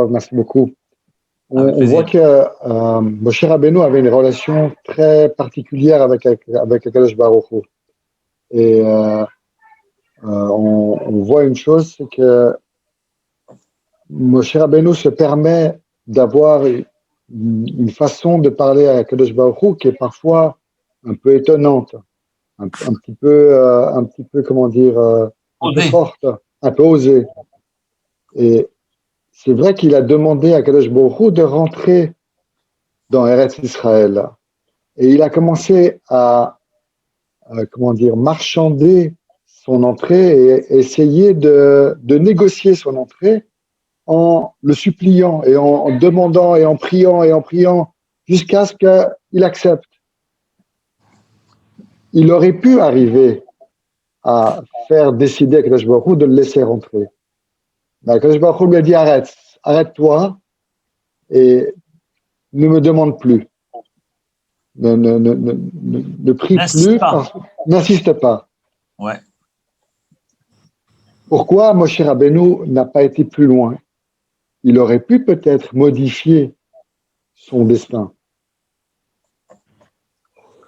Merci beaucoup. On voit que Moshe Rabbeinu avait une relation très particulière avec Akadosh Baruch Hu. Et on voit une chose, c'est que Moshe Rabbeinu se permet d'avoir une façon de parler à Kadosh Baruch Hu qui est parfois un peu étonnante, un petit peu, comment dire, un peu forte, un peu osée. Et c'est vrai qu'il a demandé à Kadosh Baruch Hu de rentrer dans Eretz Israël. Et il a commencé à comment dire, marchander son entrée et essayer de négocier son entrée en le suppliant et en demandant et en priant jusqu'à ce qu'il accepte. Il aurait pu arriver à faire décider à Kadosh Baruch Hu de le laisser rentrer. Mais Kadosh Baruch Hu lui a dit arrête-toi et ne me demande plus. Ne prie plus, n'insiste pas. Ouais. Pourquoi Moshe Rabbeinu n'a pas été plus loin? Il aurait pu peut-être modifier son destin.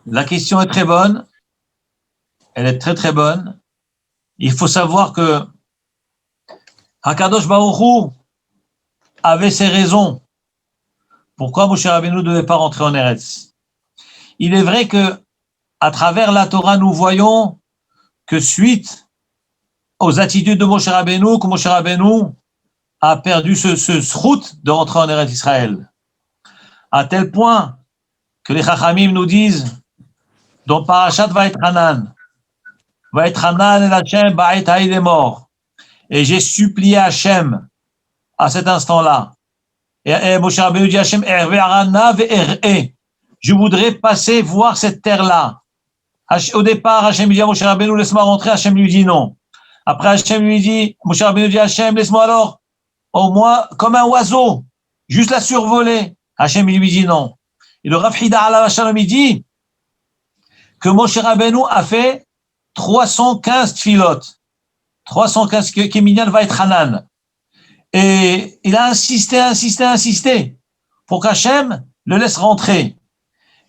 La question est très bonne. Elle est très très bonne. Il faut savoir que Hakadosh Baruch Hu avait ses raisons. Pourquoi Moshe Rabbeinu ne devait pas rentrer en Eretz? Il est vrai que à travers la Torah, nous voyons que suite aux attitudes de Moshe Rabbeinu, que Moshe Rabbeinu a perdu ce zchut de rentrer en Eretz Israël. À tel point que les Chachamim nous disent dans Parashat Vaïtranan el Hashem ba'et ha'il est mort. Et j'ai supplié Hachem à cet instant-là. Et Moshe Rabbeinu dit Hachem, je voudrais passer voir cette terre-là. Au départ, Hachem dit à Moshe Rabbeinu, laisse-moi rentrer. Hachem lui dit non. Après, Hachem lui dit, Moshe Rabbeinu dit Hachem, laisse-moi alors, au moins, comme un oiseau, juste la survoler. Hachem lui dit non. Et le Rav Hida alav shalom dit que Moshe Rabbeinu a fait 315 tfilot. 315 qui minyan va être Hanan. Et il a insisté pour qu'Hachem le laisse rentrer.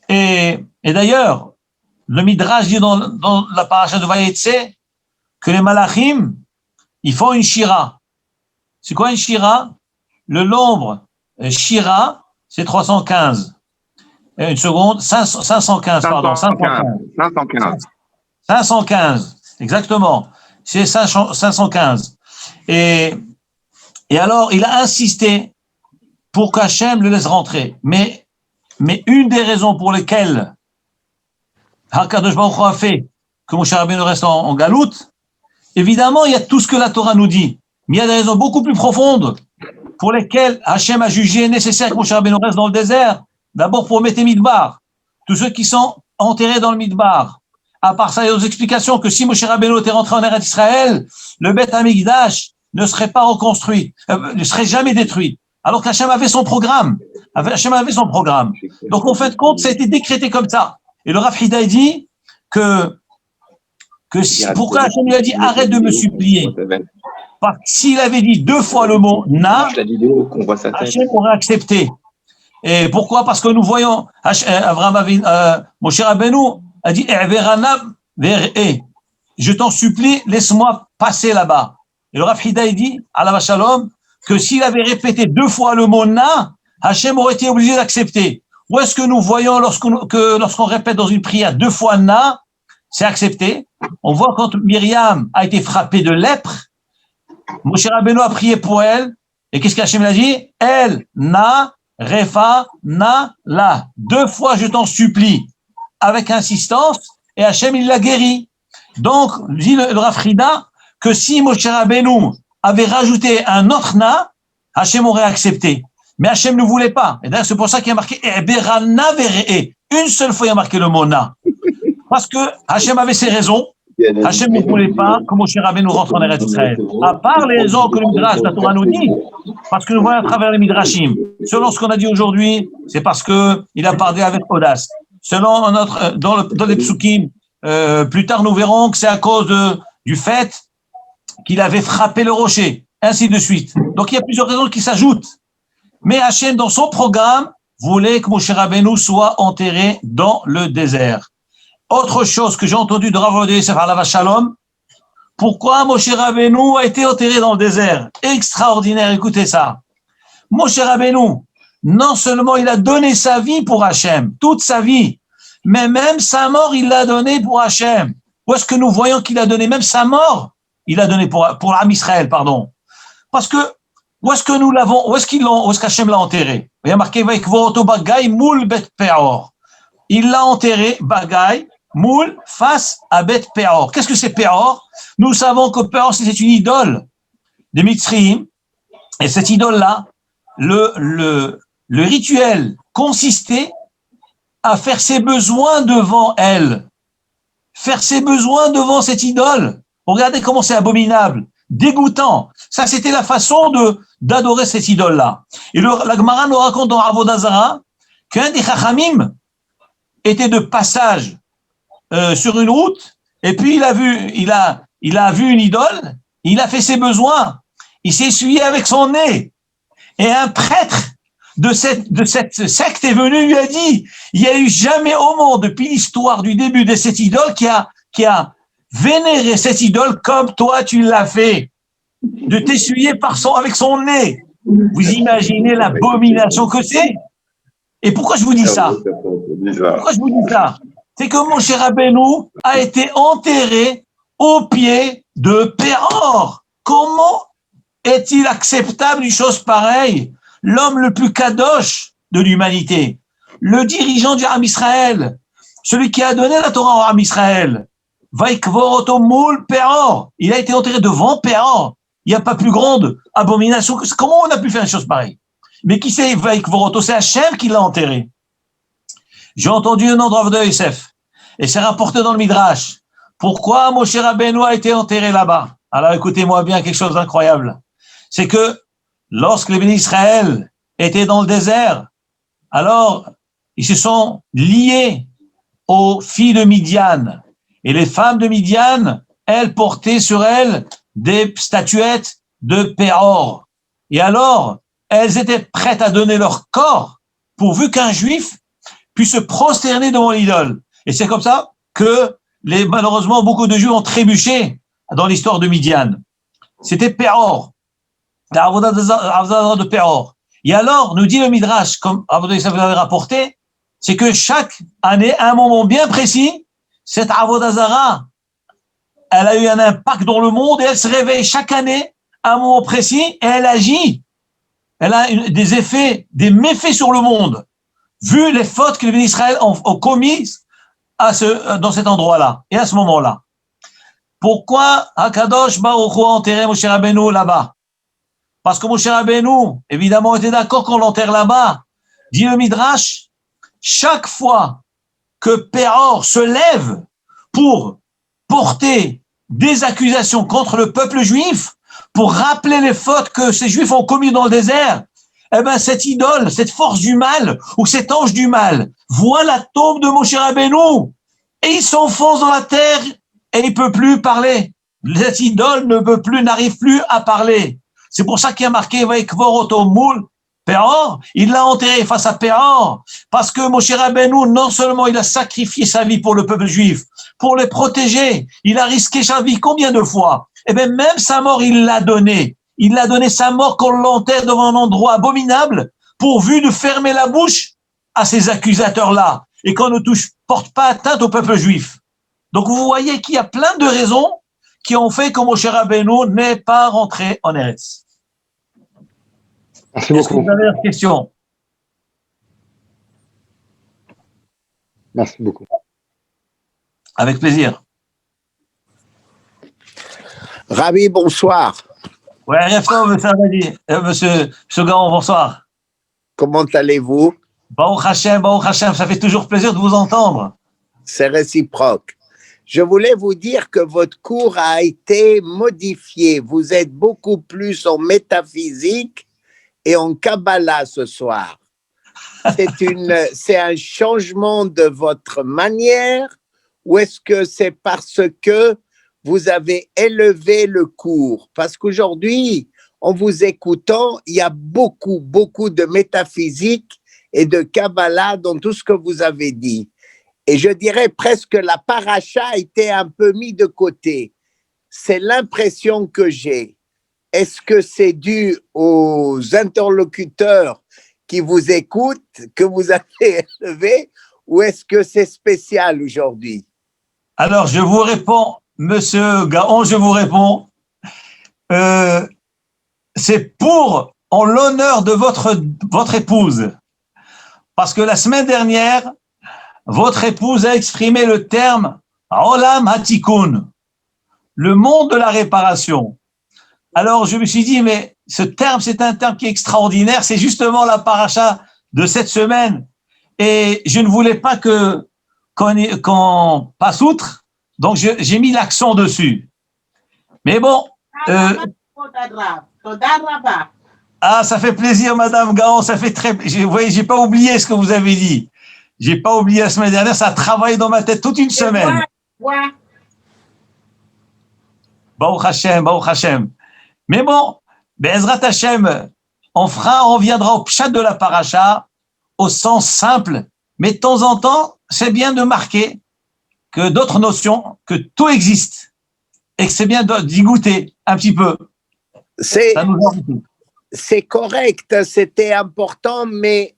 Et d'ailleurs, le Midrash dit dans la paracha de Vayetse que les Malachim, ils font une shira. C'est quoi une shira? Le nombre shira, c'est 315. Une seconde, 515, pardon. 515, exactement. C'est 515. Et alors, il a insisté pour qu'Hachem le laisse rentrer. Mais une des raisons pour lesquelles Hakadosh Baruch Hu a fait que Moshe Rabbeinu reste en galoute, évidemment, il y a tout ce que la Torah nous dit. Mais il y a des raisons beaucoup plus profondes pour lesquelles Hachem a jugé nécessaire que Moshe Rabbeinu reste dans le désert. D'abord pour mettre les Midbar. Tous ceux qui sont enterrés dans le Midbar. À part ça, il y a d'autres explications que si Moshe Rabbeinu était rentré en Eretz Israël, le Beth Hamikdash ne serait pas reconstruit, ne serait jamais détruit. Alors qu'Hachem avait son programme. Donc, en fait, compte, ça a été décrété comme ça. Et le Rav Hida dit que pourquoi Hachem lui a dit arrête de me supplier? Parce que s'il avait dit 2 fois le mot na, Hachem aurait accepté. Et pourquoi? Parce que nous voyons Moshe Rabbeinu a dit je t'en supplie, laisse-moi passer là-bas. Et le Rav Hida dit alav shalom que s'il avait répété 2 fois le mot na, Hachem aurait été obligé d'accepter. Où est-ce que nous voyons lorsqu'on répète dans une prière 2 fois na, c'est accepté? On voit quand Myriam a été frappée de lèpre, Moshe Rabbeinu a prié pour elle, et qu'est-ce qu'Hachem a dit? Elle, na, refa, na, la. 2 fois je t'en supplie, avec insistance, et Hachem il l'a guéri. Donc, dit le Rav Hida, que si Moshe Rabbeinu avait rajouté un autre na, Hachem aurait accepté. Mais Hachem ne voulait pas. Et d'ailleurs, c'est pour ça qu'il y a marqué Eberana Veree. Une seule fois, il y a marqué le mot na. Parce que Hachem avait ses raisons. Hachem ne voulait pas que Moshe Rabbeinu rentre en Eretz Israël. À part les raisons que le Midrash, la Torah nous dit, parce que nous voyons à travers les Midrashim. Selon ce qu'on a dit aujourd'hui, c'est parce que il a parlé avec audace. Selon dans les Psukim, plus tard nous verrons que c'est à cause du fait qu'il avait frappé le rocher, ainsi de suite. Donc il y a plusieurs raisons qui s'ajoutent. Mais Hachem, dans son programme, voulait que Moshe Rabbeinu soit enterré dans le désert. Autre chose que j'ai entendu de Rav Yosef alav shalom, Pourquoi Moshe Rabbeinu a été enterré dans le désert? Extraordinaire, écoutez ça. Moshe Rabbeinu, non seulement il a donné sa vie pour Hachem, toute sa vie, mais même sa mort, il l'a donné pour Hachem. Où est-ce que nous voyons qu'il a donné même sa mort? Il a donné pour l'Am Israël, pardon. Parce que, où est-ce que nous l'avons, où est-ce qu'Hachem l'a enterré? Il y a marqué, moul bet peor. Il l'a enterré, Bagaï, moule, face à Bet Peor. Qu'est-ce que c'est Peor? Nous savons que Peor, c'est une idole des Mitzrayim. Et cette idole-là, le rituel consistait à faire ses besoins devant elle. Faire ses besoins devant cette idole. Regardez comment c'est abominable, dégoûtant. Ça, c'était la façon d'adorer cette idole-là. Et la Gemara nous raconte dans Avodah Zarah qu'un des Chachamim était de passage sur une route, et puis il a vu une idole, il a fait ses besoins, il s'est essuyé avec son nez, et un prêtre de cette secte est venu, lui a dit, il n'y a eu jamais au monde, depuis l'histoire du début de cette idole, qui a vénéré cette idole comme toi tu l'as fait, de t'essuyer avec son nez. Vous imaginez l'abomination que c'est? Et pourquoi je vous dis ça? Pourquoi je vous dis ça? C'est que Moshe Rabbeinu a été enterré au pied de Péor. Comment est-il acceptable une chose pareille? L'homme le plus kadosh de l'humanité, le dirigeant du Am Israël, celui qui a donné la Torah au Am Israël, Vaikvoroto moul Péor. Il a été enterré devant Péor. Il n'y a pas plus grande abomination que ça. Comment on a pu faire une chose pareille? Mais qui c'est Vaikvoroto? C'est Hachem qui l'a enterré. J'ai entendu un nom de Yosef, et c'est rapporté dans le Midrash. Pourquoi Moshe Rabbeinu a été enterré là-bas? Alors écoutez-moi bien quelque chose d'incroyable. C'est que lorsque les bénis d'Israël étaient dans le désert, alors ils se sont liés aux filles de Midian. Et les femmes de Midian, elles portaient sur elles des statuettes de Péor. Et alors, elles étaient prêtes à donner leur corps pourvu qu'un juif puisse se prosterner devant l'idole. Et c'est comme ça que malheureusement beaucoup de juifs ont trébuché dans l'histoire de Midian. C'était Péor, la avodah de Péor. Et alors, nous dit le Midrash, comme Avodah vous l'avez rapporté, c'est que chaque année, à un moment bien précis, cette avodah zara, elle a eu un impact dans le monde et elle se réveille chaque année à un moment précis et elle agit. Elle a des effets, des méfaits sur le monde, vu les fautes que les bénis d'Israël ont commises dans cet endroit-là et à ce moment-là. Pourquoi Hakadosh Baruch Hu a enterré Moshe Rabbeinu là-bas? Parce que Moshe Rabbeinu, évidemment, était d'accord qu'on l'enterre là-bas. Dit le Midrash, chaque fois que Péor se lève pour porter des accusations contre le peuple juif, pour rappeler les fautes que ces juifs ont commises dans le désert, eh ben, cette idole, cette force du mal, ou cet ange du mal, voit la tombe de Moshe Rabbeinu, et il s'enfonce dans la terre, et il peut plus parler. Cette idole n'arrive plus à parler. C'est pour ça qu'il y a marqué, Vaikvoroto moul, Péor, il l'a enterré face à Péor, parce que Moshe Rabbeinu, non seulement il a sacrifié sa vie pour le peuple juif, pour les protéger, il a risqué sa vie combien de fois? Eh bien, même sa mort, il l'a donné. Il a donné sa mort qu'on l'enterre devant un endroit abominable, pourvu de fermer la bouche à ces accusateurs-là, et qu'on ne porte pas atteinte au peuple juif. Donc vous voyez qu'il y a plein de raisons qui ont fait que Moshe Rabbeinu n'est pas rentré en Eretz. Merci Est-ce que beaucoup. vous avez une question? Merci beaucoup. Avec plaisir. Rabbi, bonsoir. Ouais, monsieur Gaon, bonsoir. Comment allez-vous? Baruch Hashem, ça fait toujours plaisir de vous entendre. C'est réciproque. Je voulais vous dire que votre cours a été modifié. Vous êtes beaucoup plus en métaphysique et en Kabbalah ce soir. C'est un changement de votre manière ou est-ce que c'est parce que vous avez élevé le cours? Parce qu'aujourd'hui, en vous écoutant, il y a beaucoup de métaphysique et de Kabbalah dans tout ce que vous avez dit. Et je dirais presque la paracha a été un peu mis de côté. c'est l'impression que j'ai. Est-ce que c'est dû aux interlocuteurs qui vous écoutent, que vous avez élevés, ou est-ce que c'est spécial aujourd'hui? Alors, je vous réponds, Monsieur Gaon, je vous réponds. C'est en l'honneur de votre épouse. Parce que la semaine dernière, votre épouse a exprimé le terme Olam Hatikun, le monde de la réparation. Alors, je me suis dit, mais ce terme, c'est un terme qui est extraordinaire. C'est justement la paracha de cette semaine. Et je ne voulais pas qu'on passe outre. Donc, j'ai mis l'accent dessus. Mais bon. Ça fait plaisir, Madame Gaon. Ça fait vous voyez, j'ai pas oublié ce que vous avez dit. J'ai pas oublié la semaine dernière. Ça a travaillé dans ma tête toute une semaine. Baruch Hashem, Baruch Hashem. Mais bon, Be'ezrat Hashem, on reviendra au pshat de la paracha, au sens simple, mais de temps en temps, c'est bien de marquer que d'autres notions, que tout existe, et que c'est bien d'y goûter un petit peu. C'est correct, c'était important, mais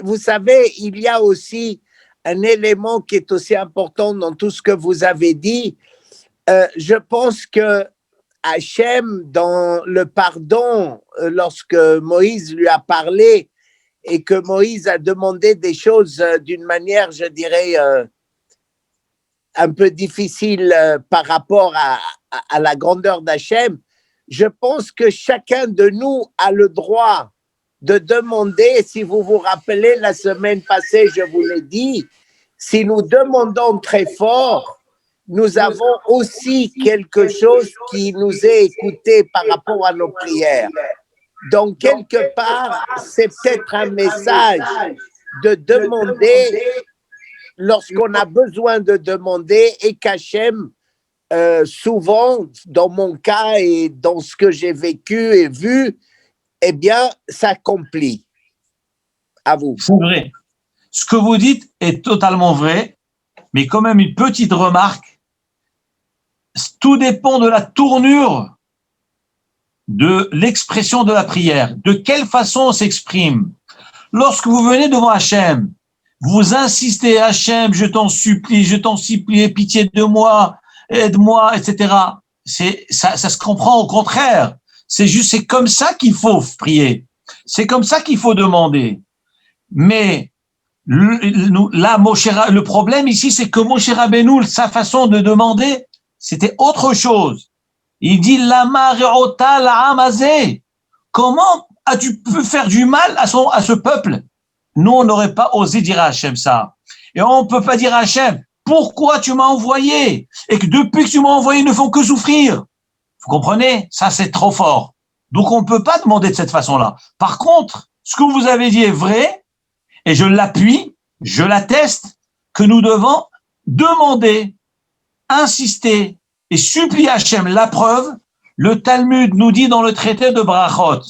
vous savez, il y a aussi un élément qui est aussi important dans tout ce que vous avez dit. Je pense que Hachem, dans le pardon, lorsque Moïse lui a parlé et que Moïse a demandé des choses d'une manière, je dirais, un peu difficile par rapport à la grandeur d'Hachem, je pense que chacun de nous a le droit de demander, si vous vous rappelez, la semaine passée, je vous l'ai dit, si nous demandons très fort, nous avons aussi quelque chose qui nous est écouté par rapport à nos prières. Donc, quelque part, c'est peut-être un message de demander lorsqu'on a besoin de demander et qu'Hachem, souvent, dans mon cas et dans ce que j'ai vécu et vu, eh bien, s'accomplit. À vous. C'est vrai. Ce que vous dites est totalement vrai, mais quand même une petite remarque. Tout dépend de la tournure de l'expression de la prière. De quelle façon on s'exprime? Lorsque vous venez devant Hachem, vous insistez, Hachem, je t'en supplie, aie pitié de moi, aide-moi, etc. Ça se comprend au contraire. C'est comme ça qu'il faut prier. C'est comme ça qu'il faut demander. Mais le problème ici, c'est que Moshe Rabbeinu, sa façon de demander, c'était autre chose. Il dit Lama re'ota la'am hazeh. Comment as-tu pu faire du mal à ce peuple? Nous, on n'aurait pas osé dire à Hachem ça. Et on ne peut pas dire à Hachem, pourquoi tu m'as envoyé? Et que depuis que tu m'as envoyé, ils ne font que souffrir. Vous comprenez? Ça, c'est trop fort. Donc, on ne peut pas demander de cette façon-là. Par contre, ce que vous avez dit est vrai, et je l'appuie, je l'atteste, que nous devons demander, insister et supplier Hachem. La preuve, le Talmud nous dit dans le traité de Brachot,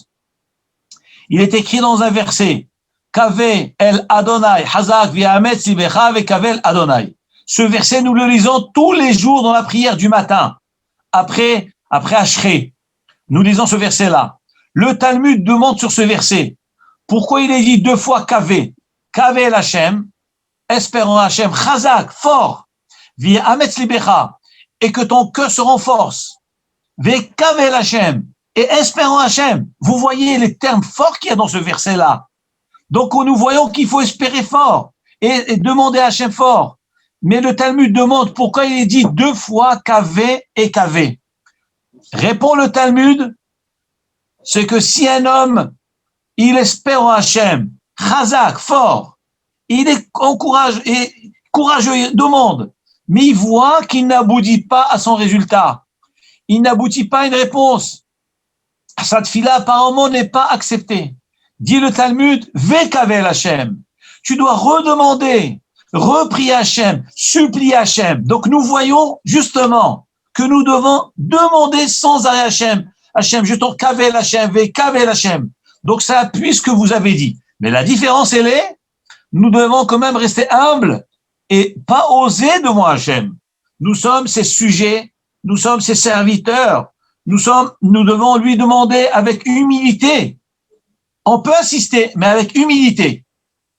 il est écrit dans un verset, Kave el Adonai, Hazak v'yametz libecha ve'kave el Adonai. Ce verset, nous le lisons tous les jours dans la prière du matin, après Ashrei. Nous lisons ce verset-là. Le Talmud demande sur ce verset, pourquoi il est dit deux fois Kave? Kave el Hachem, espérons Hachem, Chazak, fort, v'yametz libecha, et que ton cœur se renforce. Ve'kave el Hachem, et espérons Hachem. Vous voyez les termes forts qu'il y a dans ce verset-là. Donc, nous voyons qu'il faut espérer fort et demander à Hachem fort. Mais le Talmud demande pourquoi il est dit deux fois Kave et Kave. Répond le Talmud, c'est que si un homme, il espère en Hachem, Chazak, fort, il est courageux, il demande, mais il voit qu'il n'aboutit pas à son résultat. Il n'aboutit pas à une réponse. Sa tfila apparemment n'est pas acceptée. Dit le Talmud, Vekavel Hachem. Tu dois redemander, reprier Hachem, supplier Hachem. Donc nous voyons justement que nous devons demander sans arrêt Hachem. Hachem, je t'en kavel Hachem, Vekavel Hachem. Donc ça appuie ce que vous avez dit. Mais la différence, elle est, nous devons quand même rester humbles et pas oser devant Hachem. Nous sommes ces sujets nous sommes ses serviteurs, nous devons lui demander avec humilité. On peut insister, mais avec humilité.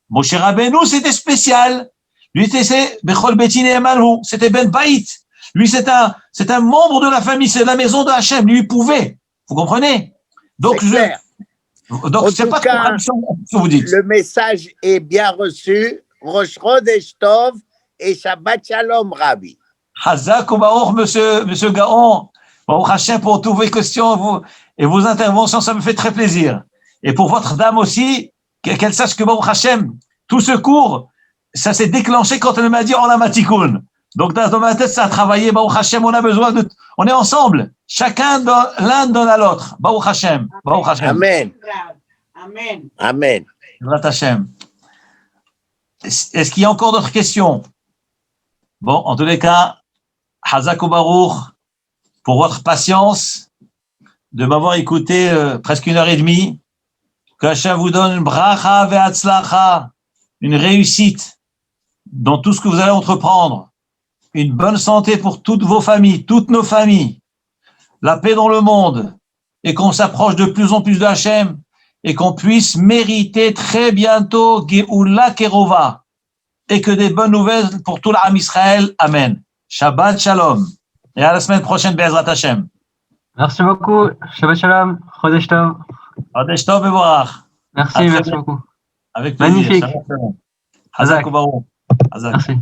Moshe Rabbeinu, c'était spécial. Lui, c'était Bechol Betin Emalhu, c'était Ben Baït. Lui, c'est un membre de la famille, c'est de la maison de Hachem. Lui, il pouvait. Vous comprenez? Donc, c'est pas ce que vous dites. Le message est bien reçu. Rosh Chodesh Tov et Shabbat Shalom, Rabbi. Hazak ou Baruch, monsieur Gaon. Baruch Hachem pour toutes vos questions et vos interventions, ça me fait très plaisir. Et pour votre dame aussi, qu'elle sache que Baruch Hachem, tout ce cours, ça s'est déclenché quand elle m'a dit on a Matikoun. Donc dans ma tête, ça a travaillé. Baruch Hachem, on a besoin on est ensemble. Chacun l'un donne à l'autre. Baruch Hachem. Baruch Hachem. Amen. Amen. Amen. Baruch Hachem. Est-ce qu'il y a encore d'autres questions? Bon, en tous les cas, Hazak ou Baruch, pour votre patience, de m'avoir écouté presque 1h30. Que Hachem vous donne une bracha ve'atzlacha, une réussite dans tout ce que vous allez entreprendre, une bonne santé pour toutes vos familles, toutes nos familles, la paix dans le monde, et qu'on s'approche de plus en plus de Hachem, et qu'on puisse mériter très bientôt Geoula Kerova, et que des bonnes nouvelles pour tout l'Am Israël. Amen. Shabbat Shalom. Et à la semaine prochaine, Be'ezrat Hachem. Merci beaucoup. Shabbat Shalom. Chodesh Tov. Chodesh Tov et Borach. Merci beaucoup. Avec plaisir. Magnifique. Hazak ou Baruch. Hazak. Merci.